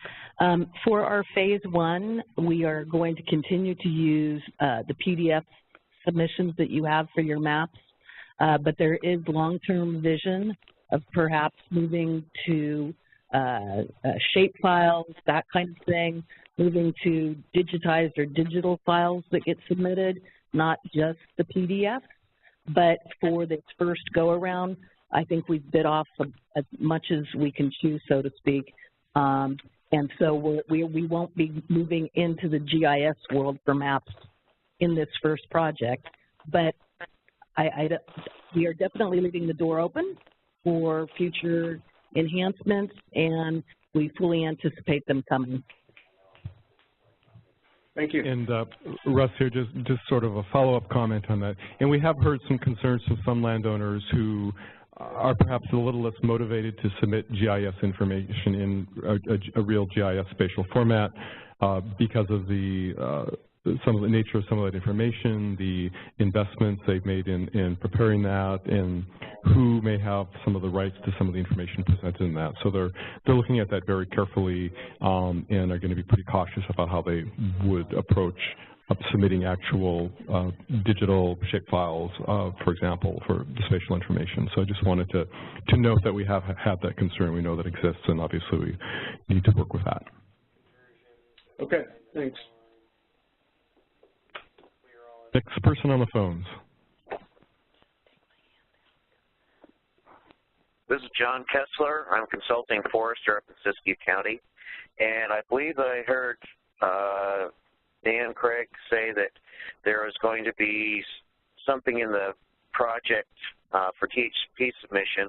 For our phase 1, we are going to continue to use the PDF submissions that you have for your maps, but there is long-term vision of perhaps moving to shape files, that kind of thing, moving to digitized or digital files that get submitted, not just the PDF. But for this first go-around, I think we've bit off as much as we can chew, so to speak. And so we won't be moving into the GIS world for maps in this first project. But we are definitely leaving the door open for future enhancements, and we fully anticipate them coming. Thank you. And Russ here, just sort of a follow-up comment on that. And we have heard some concerns from some landowners who are perhaps a little less motivated to submit GIS information in a real GIS spatial format because of some of the nature of some of that information, the investments they've made in preparing that, and who may have some of the rights to some of the information presented in that. So they're looking at that very carefully and are going to be pretty cautious about how they would approach submitting actual digital shape files, for example, for the spatial information. So I just wanted to note that we have had that concern. We know that exists, and obviously we need to work with that. Okay, thanks. Next person on the phones. This is John Kessler. I'm a consulting forester up in Siskiyou County, and I believe I heard Dan Craig say that there is going to be something in the project for THP submission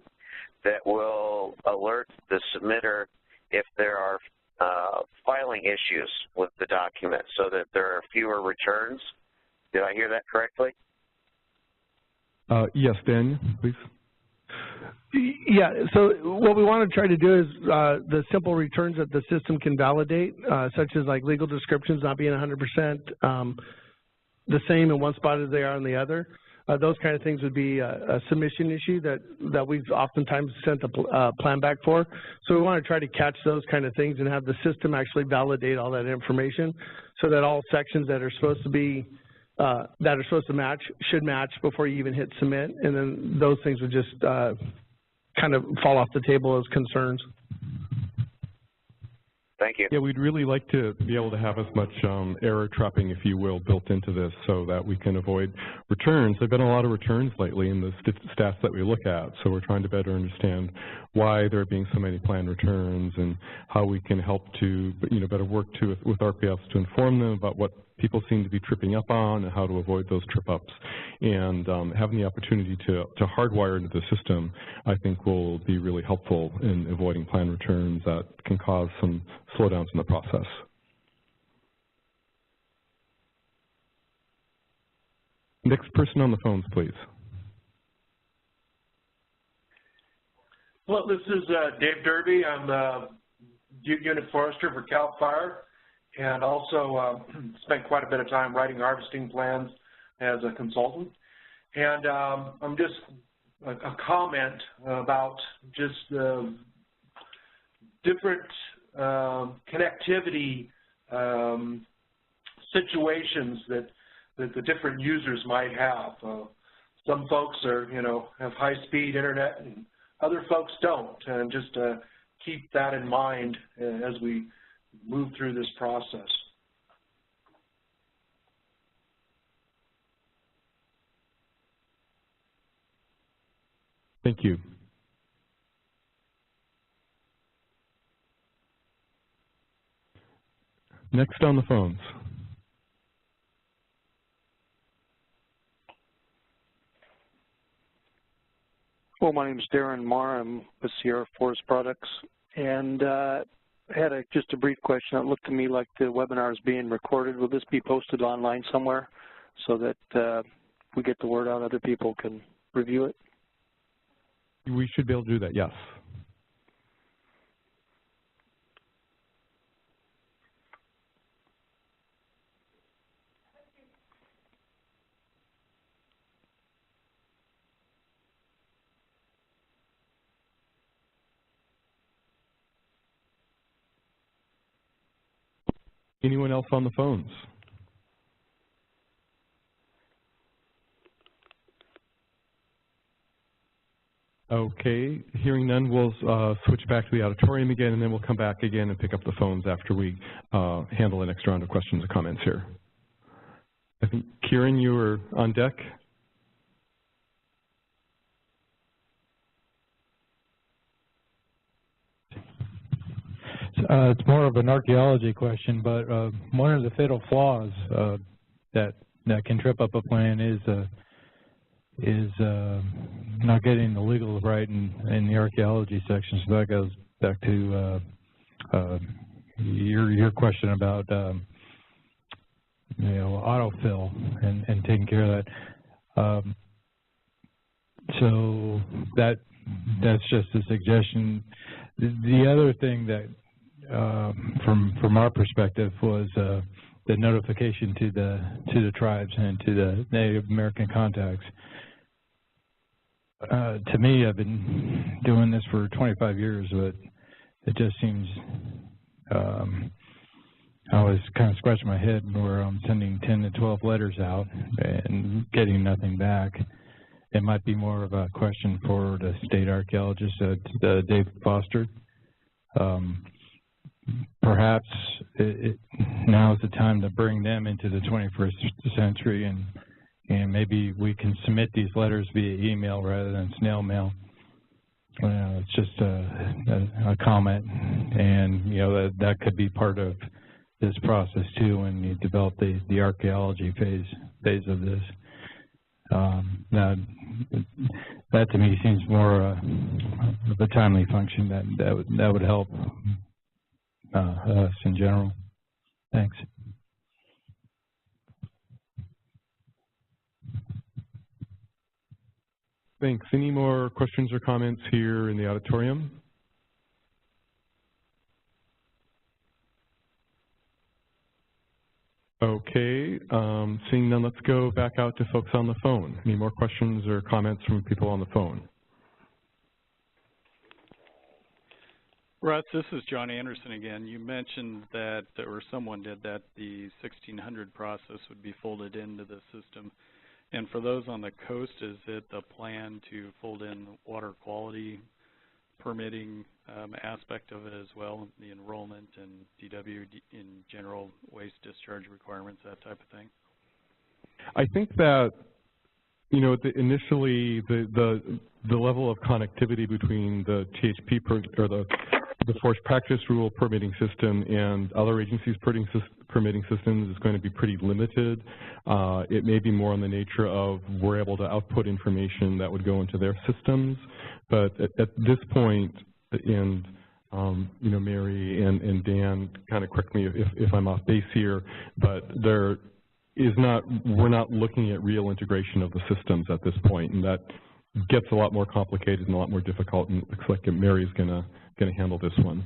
that will alert the submitter if there are filing issues with the document so that there are fewer returns. Did I hear that correctly? Yes, Daniel, please. Yeah, so what we want to try to do is the simple returns that the system can validate, such as like legal descriptions not being 100% the same in one spot as they are in the other. Those kind of things would be a submission issue that we've oftentimes sent a plan back for. So we want to try to catch those kind of things and have the system actually validate all that information so that all sections that are supposed to be match should match before you even hit submit, and then those things would just kind of fall off the table as concerns. Thank you. Yeah, we'd really like to be able to have as much error trapping, if you will, built into this so that we can avoid returns. There have been a lot of returns lately in the stats that we look at, so we're trying to better understand why there are being so many planned returns and how we can help to, better work with RPFs to inform them about what people seem to be tripping up on and how to avoid those trip-ups. And having the opportunity to hardwire into the system, I think, will be really helpful in avoiding planned returns that can cause some slowdowns in the process. Next person on the phones, please. Well, this is Dave Derby. I'm the Unit Forester for CAL FIRE, and also spent quite a bit of time writing harvesting plans as a consultant. And I'm just a comment about just different connectivity situations that the different users might have. Some folks are, have high-speed internet, and other folks don't. And just keep that in mind as we move through this process. Thank you. Next on the phones. Well, my name is Darren Marr. I'm with Sierra Forest Products, and I had just a brief question. It looked to me like the webinar is being recorded. Will this be posted online somewhere so that we get the word out, other people can review it? We should be able to do that, yes. Anyone else on the phones? Okay, hearing none, we'll switch back to the auditorium again, and then we'll come back again and pick up the phones after we handle the next round of questions and comments here. I think, Kieran, you were on deck. It's more of an archaeology question, but one of the fatal flaws that can trip up a plan is not getting the legals right in the archaeology section. So that goes back to your question about autofill and taking care of that. So that's just a suggestion. The other thing that from our perspective was the notification to the tribes and to the Native American contacts. To me, I've been doing this for 25 years, but it just seems I was kind of scratching my head where I'm sending 10 to 12 letters out and getting nothing back. It might be more of a question for the state archaeologist, Dave Foster. Perhaps now is the time to bring them into the 21st century, and maybe we can submit these letters via email rather than snail mail. It's just a comment, and that could be part of this process too when you develop the archaeology phase of this. That to me seems more of a timely function that would help us in general. Thanks. Thanks. Any more questions or comments here in the auditorium? Okay, seeing none, let's go back out to folks on the phone. Any more questions or comments from people on the phone? Russ, this is John Anderson again. You mentioned that, or someone did, that the 1600 process would be folded into the system. And for those on the coast, is it the plan to fold in water quality permitting aspect of it as well, the enrollment and DW in general waste discharge requirements, that type of thing? I think that, you know, initially the level of connectivity between the THP or the forced practice rule permitting system and other agencies' permitting systems is going to be pretty limited. It may be more in the nature of we're able to output information that would go into their systems, but at this point, and you know, Mary and Dan kind of correct me if I'm off base here, but there is not, we're not looking at real integration of the systems at this point, and that gets a lot more complicated and a lot more difficult, and it looks like Mary's going to handle this one.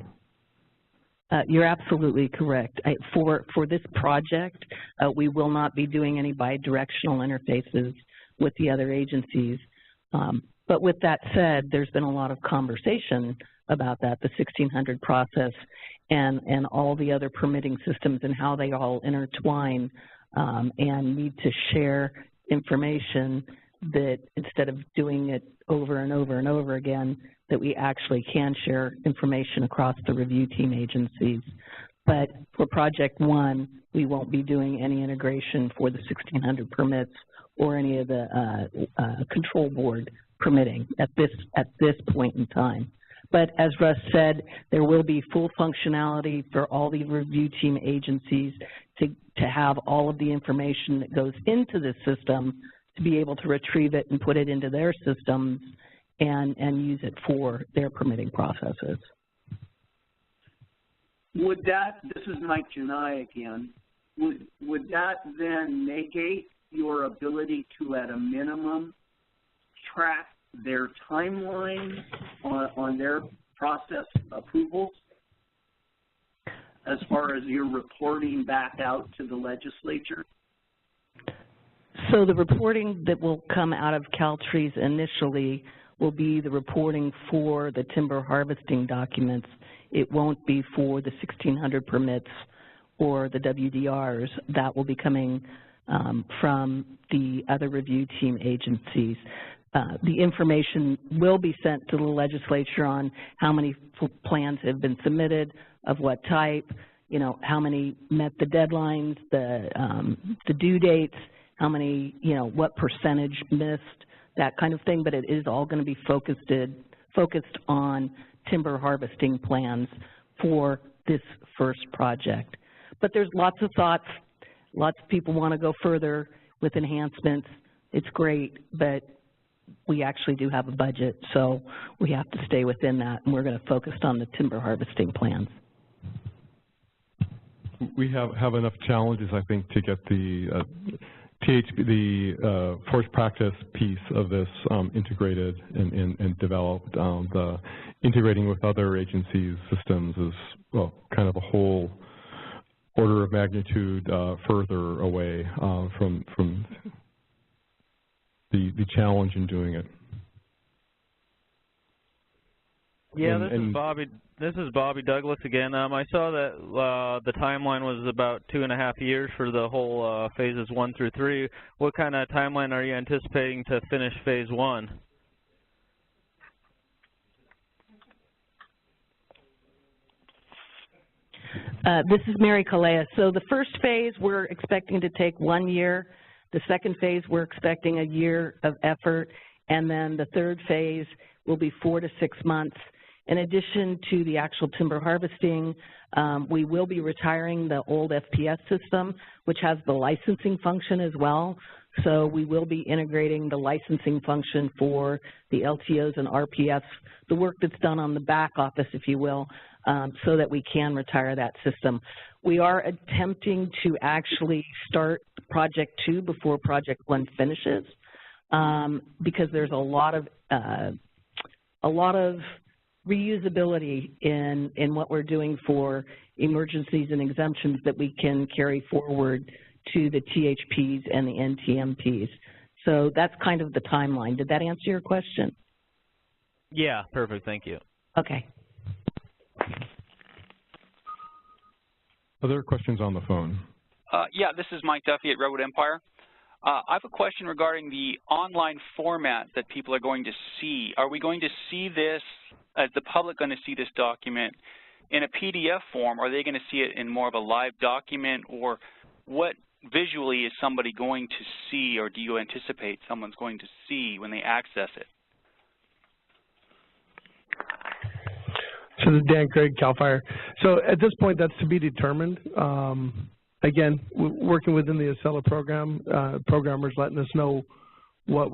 You're absolutely correct. For this project, we will not be doing any bidirectional interfaces with the other agencies. But with that said, there's been a lot of conversation about that, the 1600 process and all the other permitting systems and how they all intertwine and need to share information, that instead of doing it over and over and over again, that we actually can share information across the review team agencies. But for Project 1, we won't be doing any integration for the 1600 permits or any of the control board permitting at this point in time. But as Russ said, there will be full functionality for all the review team agencies to have all of the information that goes into the system to be able to retrieve it and put it into their systems and use it for their permitting processes. Would that, this is Mike Janai again, would that then negate your ability to, at a minimum, track their timeline on their process approvals as far as your reporting back out to the legislature? So the reporting that will come out of CalTREES initially will be the reporting for the timber harvesting documents. It won't be for the 1600 permits or the WDRs. That will be coming from the other review team agencies. The information will be sent to the legislature on how many plans have been submitted, of what type, you know, how many met the deadlines, the due dates, how many, you know, what percentage missed, that kind of thing, but it is all going to be focused on timber harvesting plans for this first project. But there's lots of thoughts. Lots of people want to go further with enhancements. It's great, but we actually do have a budget, so we have to stay within that, and we're going to focus on the timber harvesting plans. We have enough challenges, I think, to get the forced practice piece of this integrated and developed. The integrating with other agencies' systems is, well, kind of a whole order of magnitude further away from the challenge in doing it. Yeah, this is Bobby Douglas again. I saw that the timeline was about 2.5 years for the whole phases 1 through 3. What kind of timeline are you anticipating to finish phase 1? This is Mary Kalea. So the first phase we're expecting to take 1 year. The second phase we're expecting a year of effort. And then the third phase will be 4 to 6 months. In addition to the actual timber harvesting, we will be retiring the old FPS system, which has the licensing function as well. So we will be integrating the licensing function for the LTOs and RPFs, the work that's done on the back office, if you will, so that we can retire that system. We are attempting to actually start Project 2 before Project 1 finishes. because there's a lot of reusability in what we're doing for emergencies and exemptions that we can carry forward to the THPs and the NTMPs. So that's kind of the timeline. Did that answer your question? Yeah, perfect. Thank you. Okay. Other questions on the phone? Yeah, this is Mike Duffy at Redwood Empire. I have a question regarding the online format that people are going to see. Are we going to see this, is the public going to see this document in a PDF form, or are they going to see it in more of a live document, or what visually is somebody going to see, or do you anticipate someone's going to see when they access it? So this is Dan Craig, CAL FIRE. So at this point, that's to be determined. Again, working within the Acela program, programmers letting us know what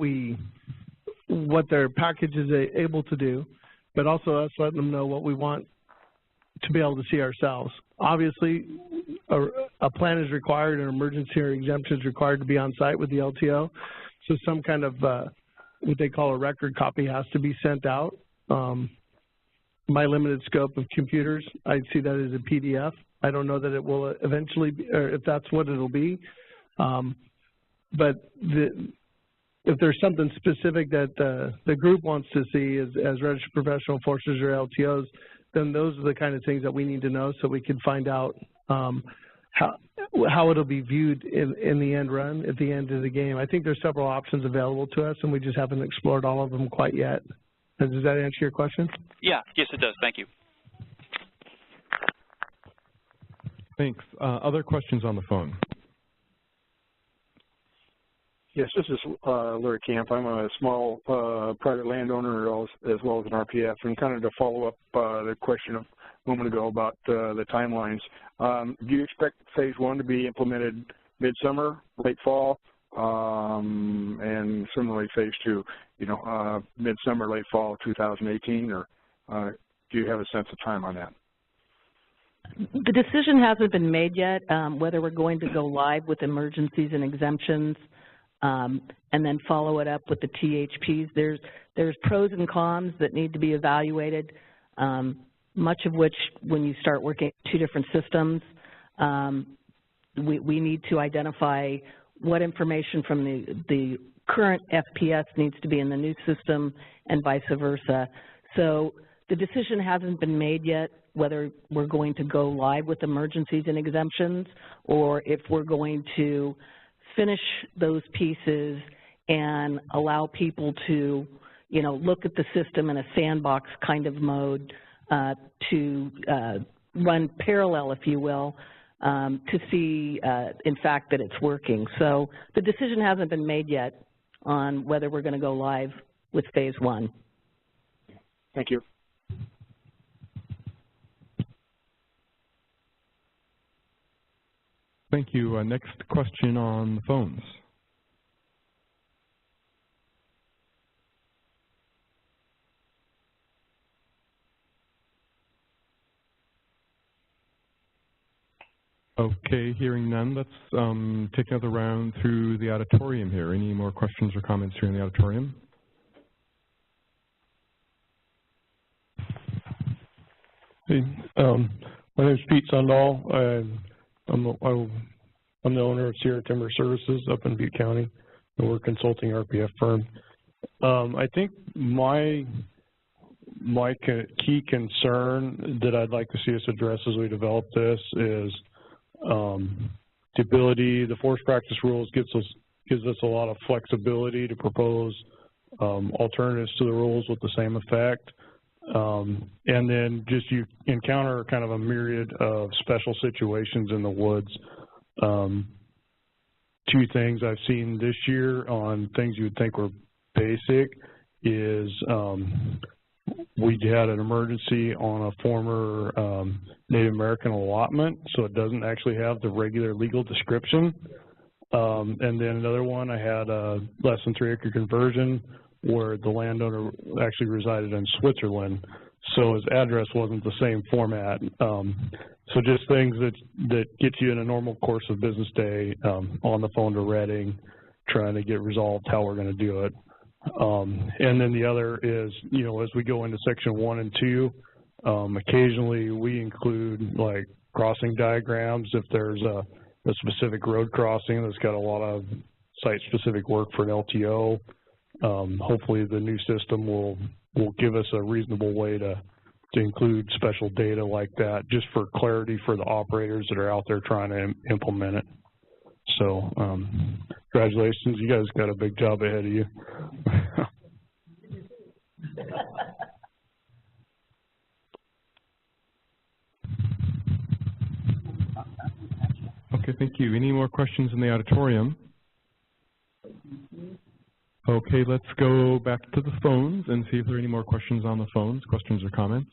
their package is able to do, but also us letting them know what we want to be able to see ourselves. Obviously, a plan is required, an emergency or exemption is required to be on site with the LTO. So some kind of what they call a record copy has to be sent out. My limited scope of computers, I'd see that as a PDF. I don't know that it will eventually be, or if that's what it'll be. But if there's something specific that the group wants to see as registered professional enforcers or LTOs, then those are the kind of things that we need to know so we can find out how it'll be viewed in the end run, at the end of the game. I think there's several options available to us, and we just haven't explored all of them quite yet. Does that answer your question? Yeah, yes it does. Thank you. Thanks. Other questions on the phone? Yes, this is Larry Camp. I'm a small private landowner as well as an RPF, and kind of to follow up the question a moment ago about the timelines. Do you expect phase 1 to be implemented midsummer, late fall, and similarly phase 2, midsummer, late fall 2018, or do you have a sense of time on that? The decision hasn't been made yet whether we're going to go live with emergencies and exemptions and then follow it up with the THPs. There's pros and cons that need to be evaluated, much of which when you start working two different systems, we need to identify what information from the current FPS needs to be in the new system and vice versa. So the decision hasn't been made yet whether we're going to go live with emergencies and exemptions or if we're going to finish those pieces and allow people to, look at the system in a sandbox kind of mode to run parallel, if you will, to see, in fact, that it's working. So the decision hasn't been made yet on whether we're going to go live with phase 1. Thank you. Thank you. Next question on the phones. Okay, hearing none, let's take another round through the auditorium here. Any more questions or comments here in the auditorium? Hey, my name is Pete Sundahl. I'm the owner of Sierra Timber Services up in Butte County, and we're a consulting RPF firm. I think my key concern that I'd like to see us address as we develop this is the ability. The force practice rules gives us a lot of flexibility to propose alternatives to the rules with the same effect. And then just you encounter kind of a myriad of special situations in the woods. Two things I've seen this year on things you would think were basic is we had an emergency on a former Native American allotment, so it doesn't actually have the regular legal description. And then another one, I had a less than 3 acre conversion where the landowner actually resided in Switzerland, so his address wasn't the same format. So just things that get you in a normal course of business day on the phone to Reading, trying to get resolved how we're going to do it. And then the other is, you know, as we go into section 1 and 2, occasionally we include like crossing diagrams if there's a specific road crossing that's got a lot of site-specific work for an LTO. Hopefully the new system will give us a reasonable way to include special data like that, just for clarity for the operators that are out there trying to implement it. So congratulations, you guys got a big job ahead of you. Okay, thank you. Any more questions in the auditorium? Okay, let's go back to the phones and see if there are any more questions on the phones, questions or comments.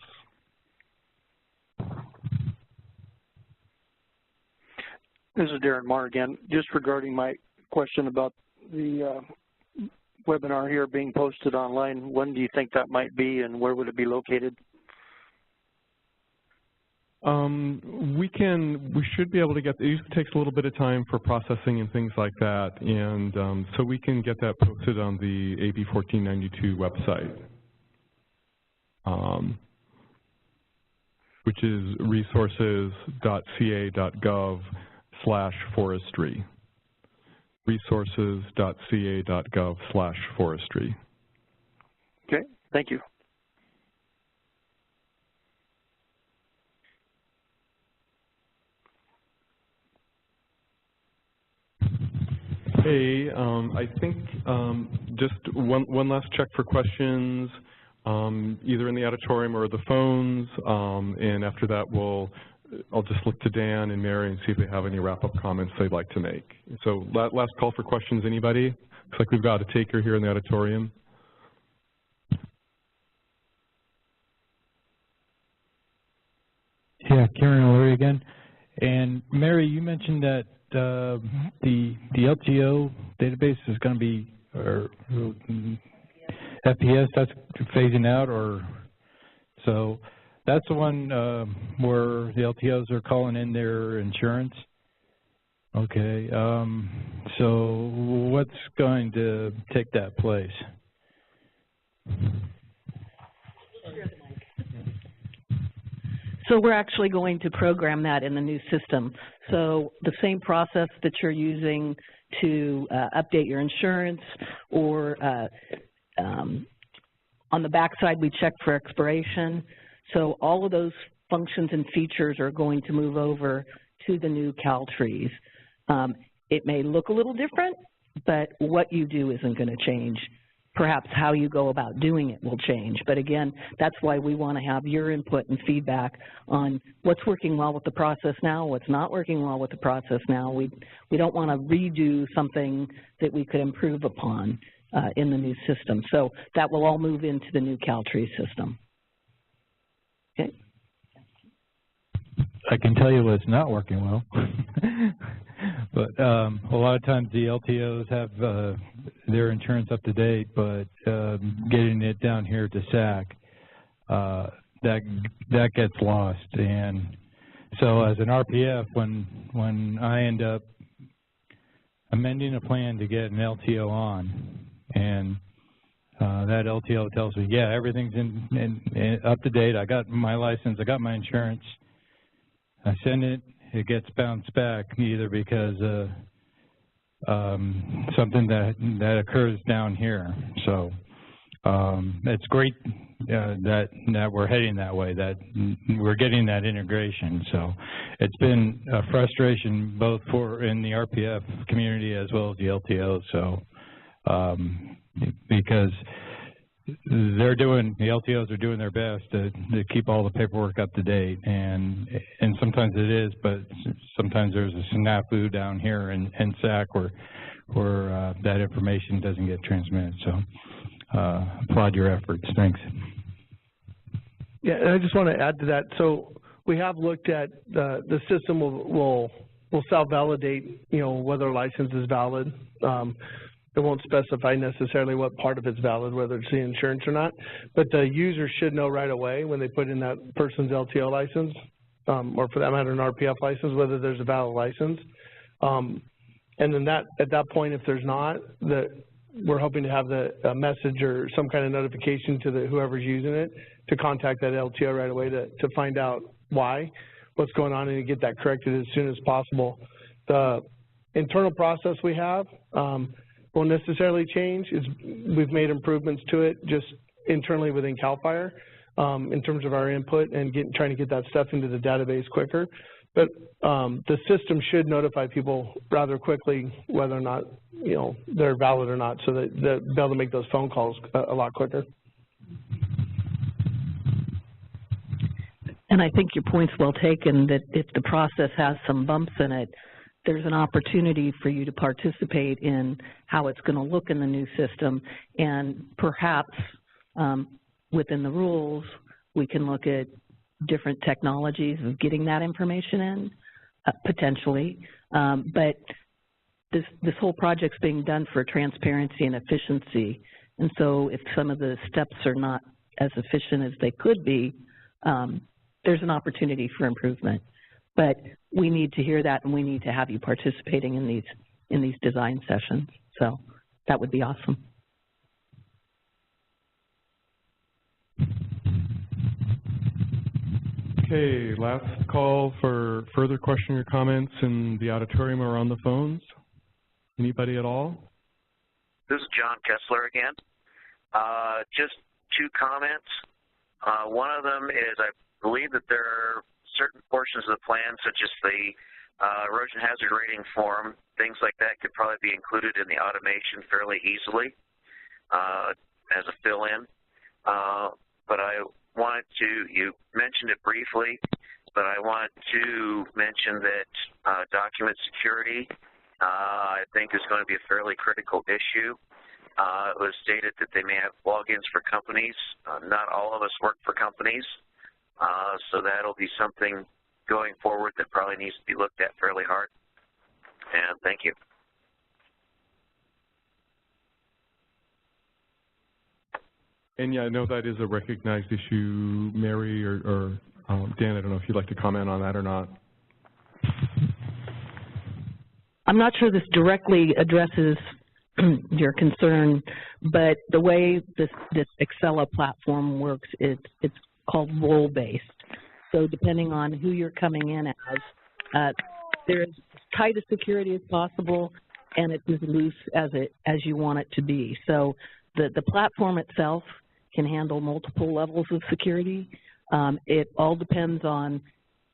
This is Darren Marr again. Just regarding my question about the webinar here being posted online, when do you think that might be and where would it be located? We should be able to get, it usually takes a little bit of time for processing and things like that, and so we can get that posted on the AB 1492 website, which is resources.ca.gov/forestry. Resources.ca.gov/forestry. Okay, thank you. Okay, I think just one last check for questions, either in the auditorium or the phones, and after that I'll just look to Dan and Mary and see if they have any wrap-up comments they'd like to make. So last call for questions, anybody? Looks like we've got a taker here in the auditorium. Yeah, Karen O'Leary again. And Mary, you mentioned that the LTO database is going to be, or FPS, that's phasing out, or so that's the one where the LTOs are calling in their insurance. Okay, so what's going to take that place? So we're actually going to program that in the new system. So the same process that you're using to update your insurance, or on the backside we check for expiration. So all of those functions and features are going to move over to the new CalTREES. It may look a little different, but what you do isn't going to change. Perhaps how you go about doing it will change. But again, that's why we want to have your input and feedback on what's working well with the process now, what's not working well with the process now. We don't want to redo something that we could improve upon in the new system. So that will all move into the new CalTREES system. Okay. I can tell you what's not working well. But a lot of times the LTOs have their insurance up to date, but getting it down here to SAC, that gets lost. And so as an RPF, when I end up amending a plan to get an LTO on, and that LTO tells me, yeah, everything's in up to date, I got my license, I got my insurance, I send it, it gets bounced back either because something that occurs down here. So it's great that we're heading that way, that we're getting that integration. So it's been a frustration both in the RPF community as well as the LTO. So because the LTOs are doing their best to keep all the paperwork up to date, and sometimes it is, but sometimes there's a snafu down here in SAC where that information doesn't get transmitted. So applaud your efforts. Thanks. Yeah, and I just want to add to that. So we have looked at the system will self-validate, you know, whether a license is valid. It won't specify necessarily what part of it's valid, whether it's the insurance or not, but the user should know right away when they put in that person's LTO license, or for that matter an RPF license, whether there's a valid license. And then at that point, if there's not, we're hoping to have a message or some kind of notification to whoever's using it to contact that LTO right away to find out what's going on, and to get that corrected as soon as possible. The internal process we have won't necessarily change. We've made improvements to it just internally within CAL FIRE in terms of our input and trying to get that stuff into the database quicker. But the system should notify people rather quickly whether or not they're valid or not, so that they'll be able to make those phone calls a lot quicker. And I think your point's well taken, that if the process has some bumps in it, there's an opportunity for you to participate in how it's going to look in the new system, and perhaps within the rules we can look at different technologies of getting that information in, potentially. But this whole project's being done for transparency and efficiency, and so if some of the steps are not as efficient as they could be, there's an opportunity for improvement. But we need to hear that, and we need to have you participating in these design sessions. So that would be awesome. Okay, last call for further question or comments in the auditorium or on the phones. Anybody at all? This is John Kessler again. Just two comments. One of them is I believe that there are certain portions of the plan, such as the erosion hazard rating form, things like that could probably be included in the automation fairly easily as a fill-in. But I wanted to, you mentioned it briefly, but I wanted to mention that document security, I think, is going to be a fairly critical issue. It was stated that they may have logins for companies. Not all of us work for companies, so that'll be something going forward that probably needs to be looked at fairly hard. And thank you. And yeah, I know that is a recognized issue, Mary or Dan. I don't know if you'd like to comment on that or not. I'm not sure this directly addresses your concern, but the way this Excella platform works, it's called role-based. So depending on who you're coming in as, there's as tight a security as possible, and it's as loose as you want it to be. So the platform itself can handle multiple levels of security. It all depends on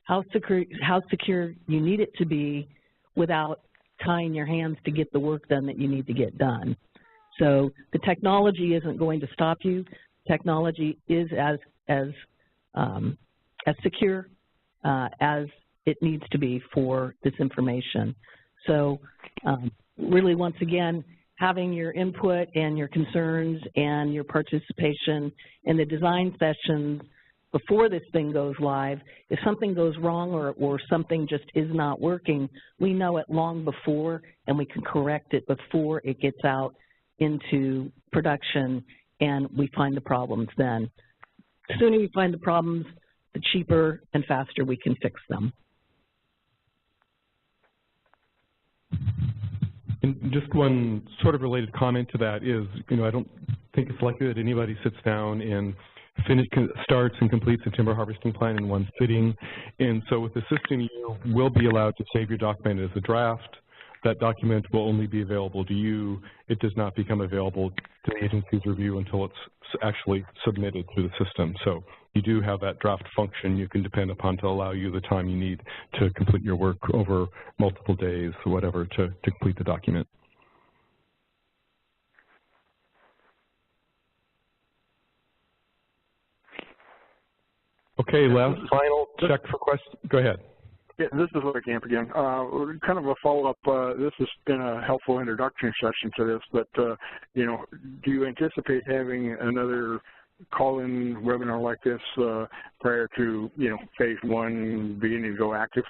how secure you need it to be without tying your hands to get the work done that you need to get done. So the technology isn't going to stop you. Technology is as secure as it needs to be for this information. So really, once again, having your input and your concerns and your participation in the design sessions before this thing goes live. If something goes wrong or something just is not working, we know it long before, and we can correct it before it gets out into production, and we find the problems then. The sooner we find the problems, the cheaper and faster we can fix them. And just one sort of related comment to that is, I don't think it's likely that anybody sits down and starts and completes a timber harvesting plan in one sitting. And so with the system, you will be allowed to save your document as a draft. That document will only be available to you. It does not become available to the agency's review until it's actually submitted through the system. So you do have that draft function you can depend upon to allow you the time you need to complete your work over multiple days or whatever to complete the document. Okay, last final check for questions. Go ahead. Yeah, this is Larry Camp again. Kind of a follow-up. This has been a helpful introduction session to this, but, do you anticipate having another call-in webinar like this prior to, phase one beginning to go active?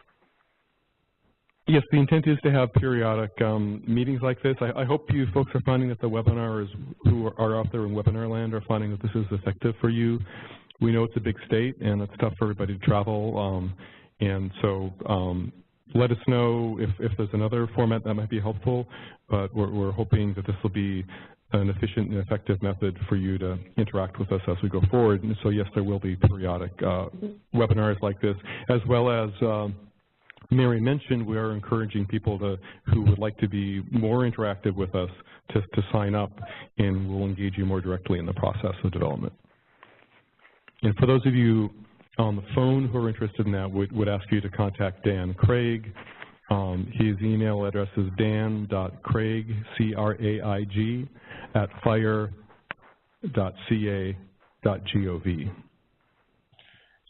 Yes, the intent is to have periodic meetings like this. I hope you folks are finding that the webinars who are out there in webinar land are finding that this is effective for you. We know it's a big state and it's tough for everybody to travel, and so let us know if there's another format that might be helpful, but we're hoping that this will be an efficient and effective method for you to interact with us as we go forward. And so yes, there will be periodic webinars like this, as well as Mary mentioned, we are encouraging people who would like to be more interactive with us to sign up, and we'll engage you more directly in the process of development. And for those of you on the phone who are interested in that, would ask you to contact Dan Craig. His email address is dan.craig, C-R-A-I-G, @fire.ca.gov.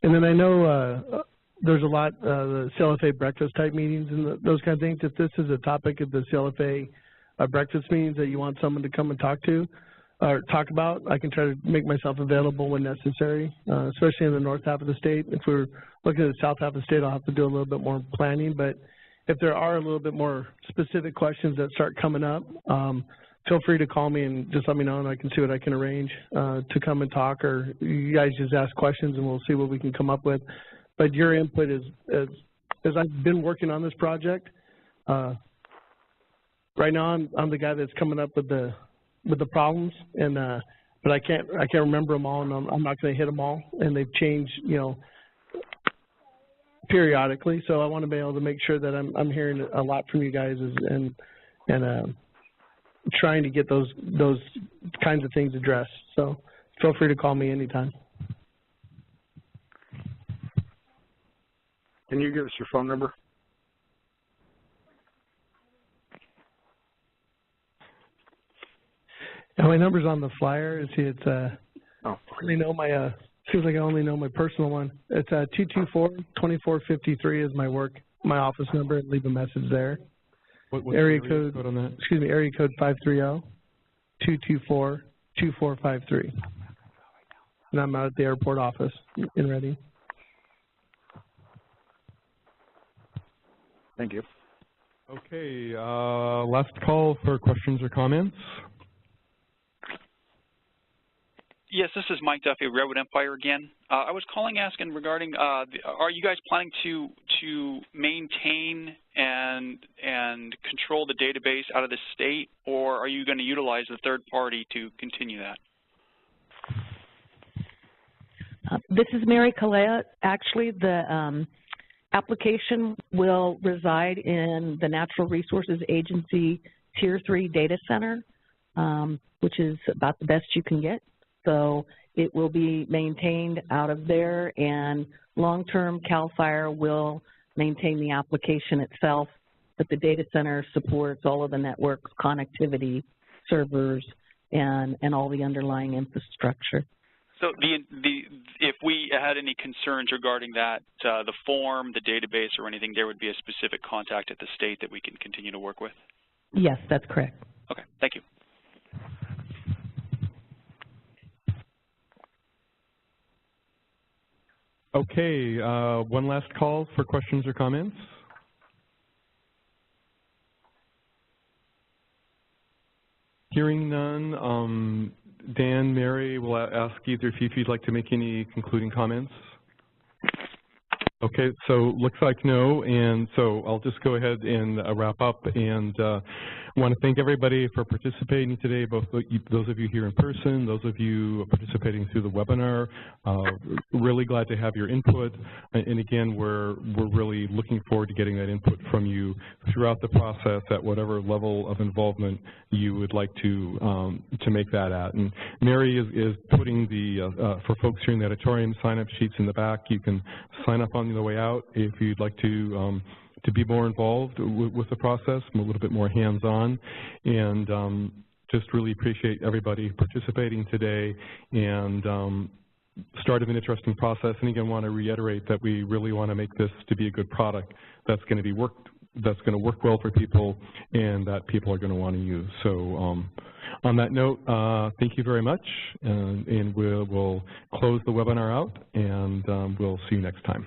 And then I know there's a lot the CLFA breakfast type meetings and those kind of things. If this is a topic at the CLFA breakfast meetings that you want someone to come and talk to or talk about, I can try to make myself available when necessary, especially in the north half of the state. If we're looking at the south half of the state, I'll have to do a little bit more planning. But if there are a little bit more specific questions that start coming up, feel free to call me and just let me know, and I can see what I can arrange to come and talk, or you guys just ask questions and we'll see what we can come up with. But your input is, as I've been working on this project, right now I'm the guy that's coming up with the problems, and but I can't remember them all, and I'm not going to hit them all, and they've changed, you know, periodically. So I want to be able to make sure that I'm hearing a lot from you guys and trying to get those kinds of things addressed. So feel free to call me anytime. Can you give us your phone number? And my number's on the flyer. See, it's I only know my seems like I only know my personal one. It's 224-2453 is my office number, and leave a message there. What's area the code on that? Excuse me, area code 530-224-2453. And I'm out at the airport office in Reading. Thank you. Okay, last call for questions or comments. Yes, this is Mike Duffy of Redwood Empire again. I was calling asking regarding, are you guys planning to maintain and control the database out of the state, or are you going to utilize a third party to continue that? This is Mary Kalea. Actually, the application will reside in the Natural Resources Agency Tier 3 data center, which is about the best you can get. So it will be maintained out of there, and long-term CAL FIRE will maintain the application itself, but the data center supports all of the network connectivity, servers, and all the underlying infrastructure. So if we had any concerns regarding that, the form, the database, or anything, there would be a specific contact at the state that we can continue to work with? Yes, that's correct. Okay, thank you. Okay, one last call for questions or comments. Hearing none, Dan, Mary, will ask either of you if you'd like to make any concluding comments. Okay, so looks like no, and so I'll just go ahead and wrap up, and want to thank everybody for participating today, both those of you here in person, those of you participating through the webinar. Really glad to have your input, and again, we're really looking forward to getting that input from you throughout the process at whatever level of involvement you would like to make that at. And Mary is putting the, for folks here in the auditorium, sign-up sheets in the back. You can sign up on the way out if you'd like to be more involved with the process, a little bit more hands-on, and just really appreciate everybody participating today, and start of an interesting process. And again, want to reiterate that we really want to make this to be a good product that's going to work well for people, and that people are going to want to use. So on that note, thank you very much, and we'll close the webinar out, and we'll see you next time.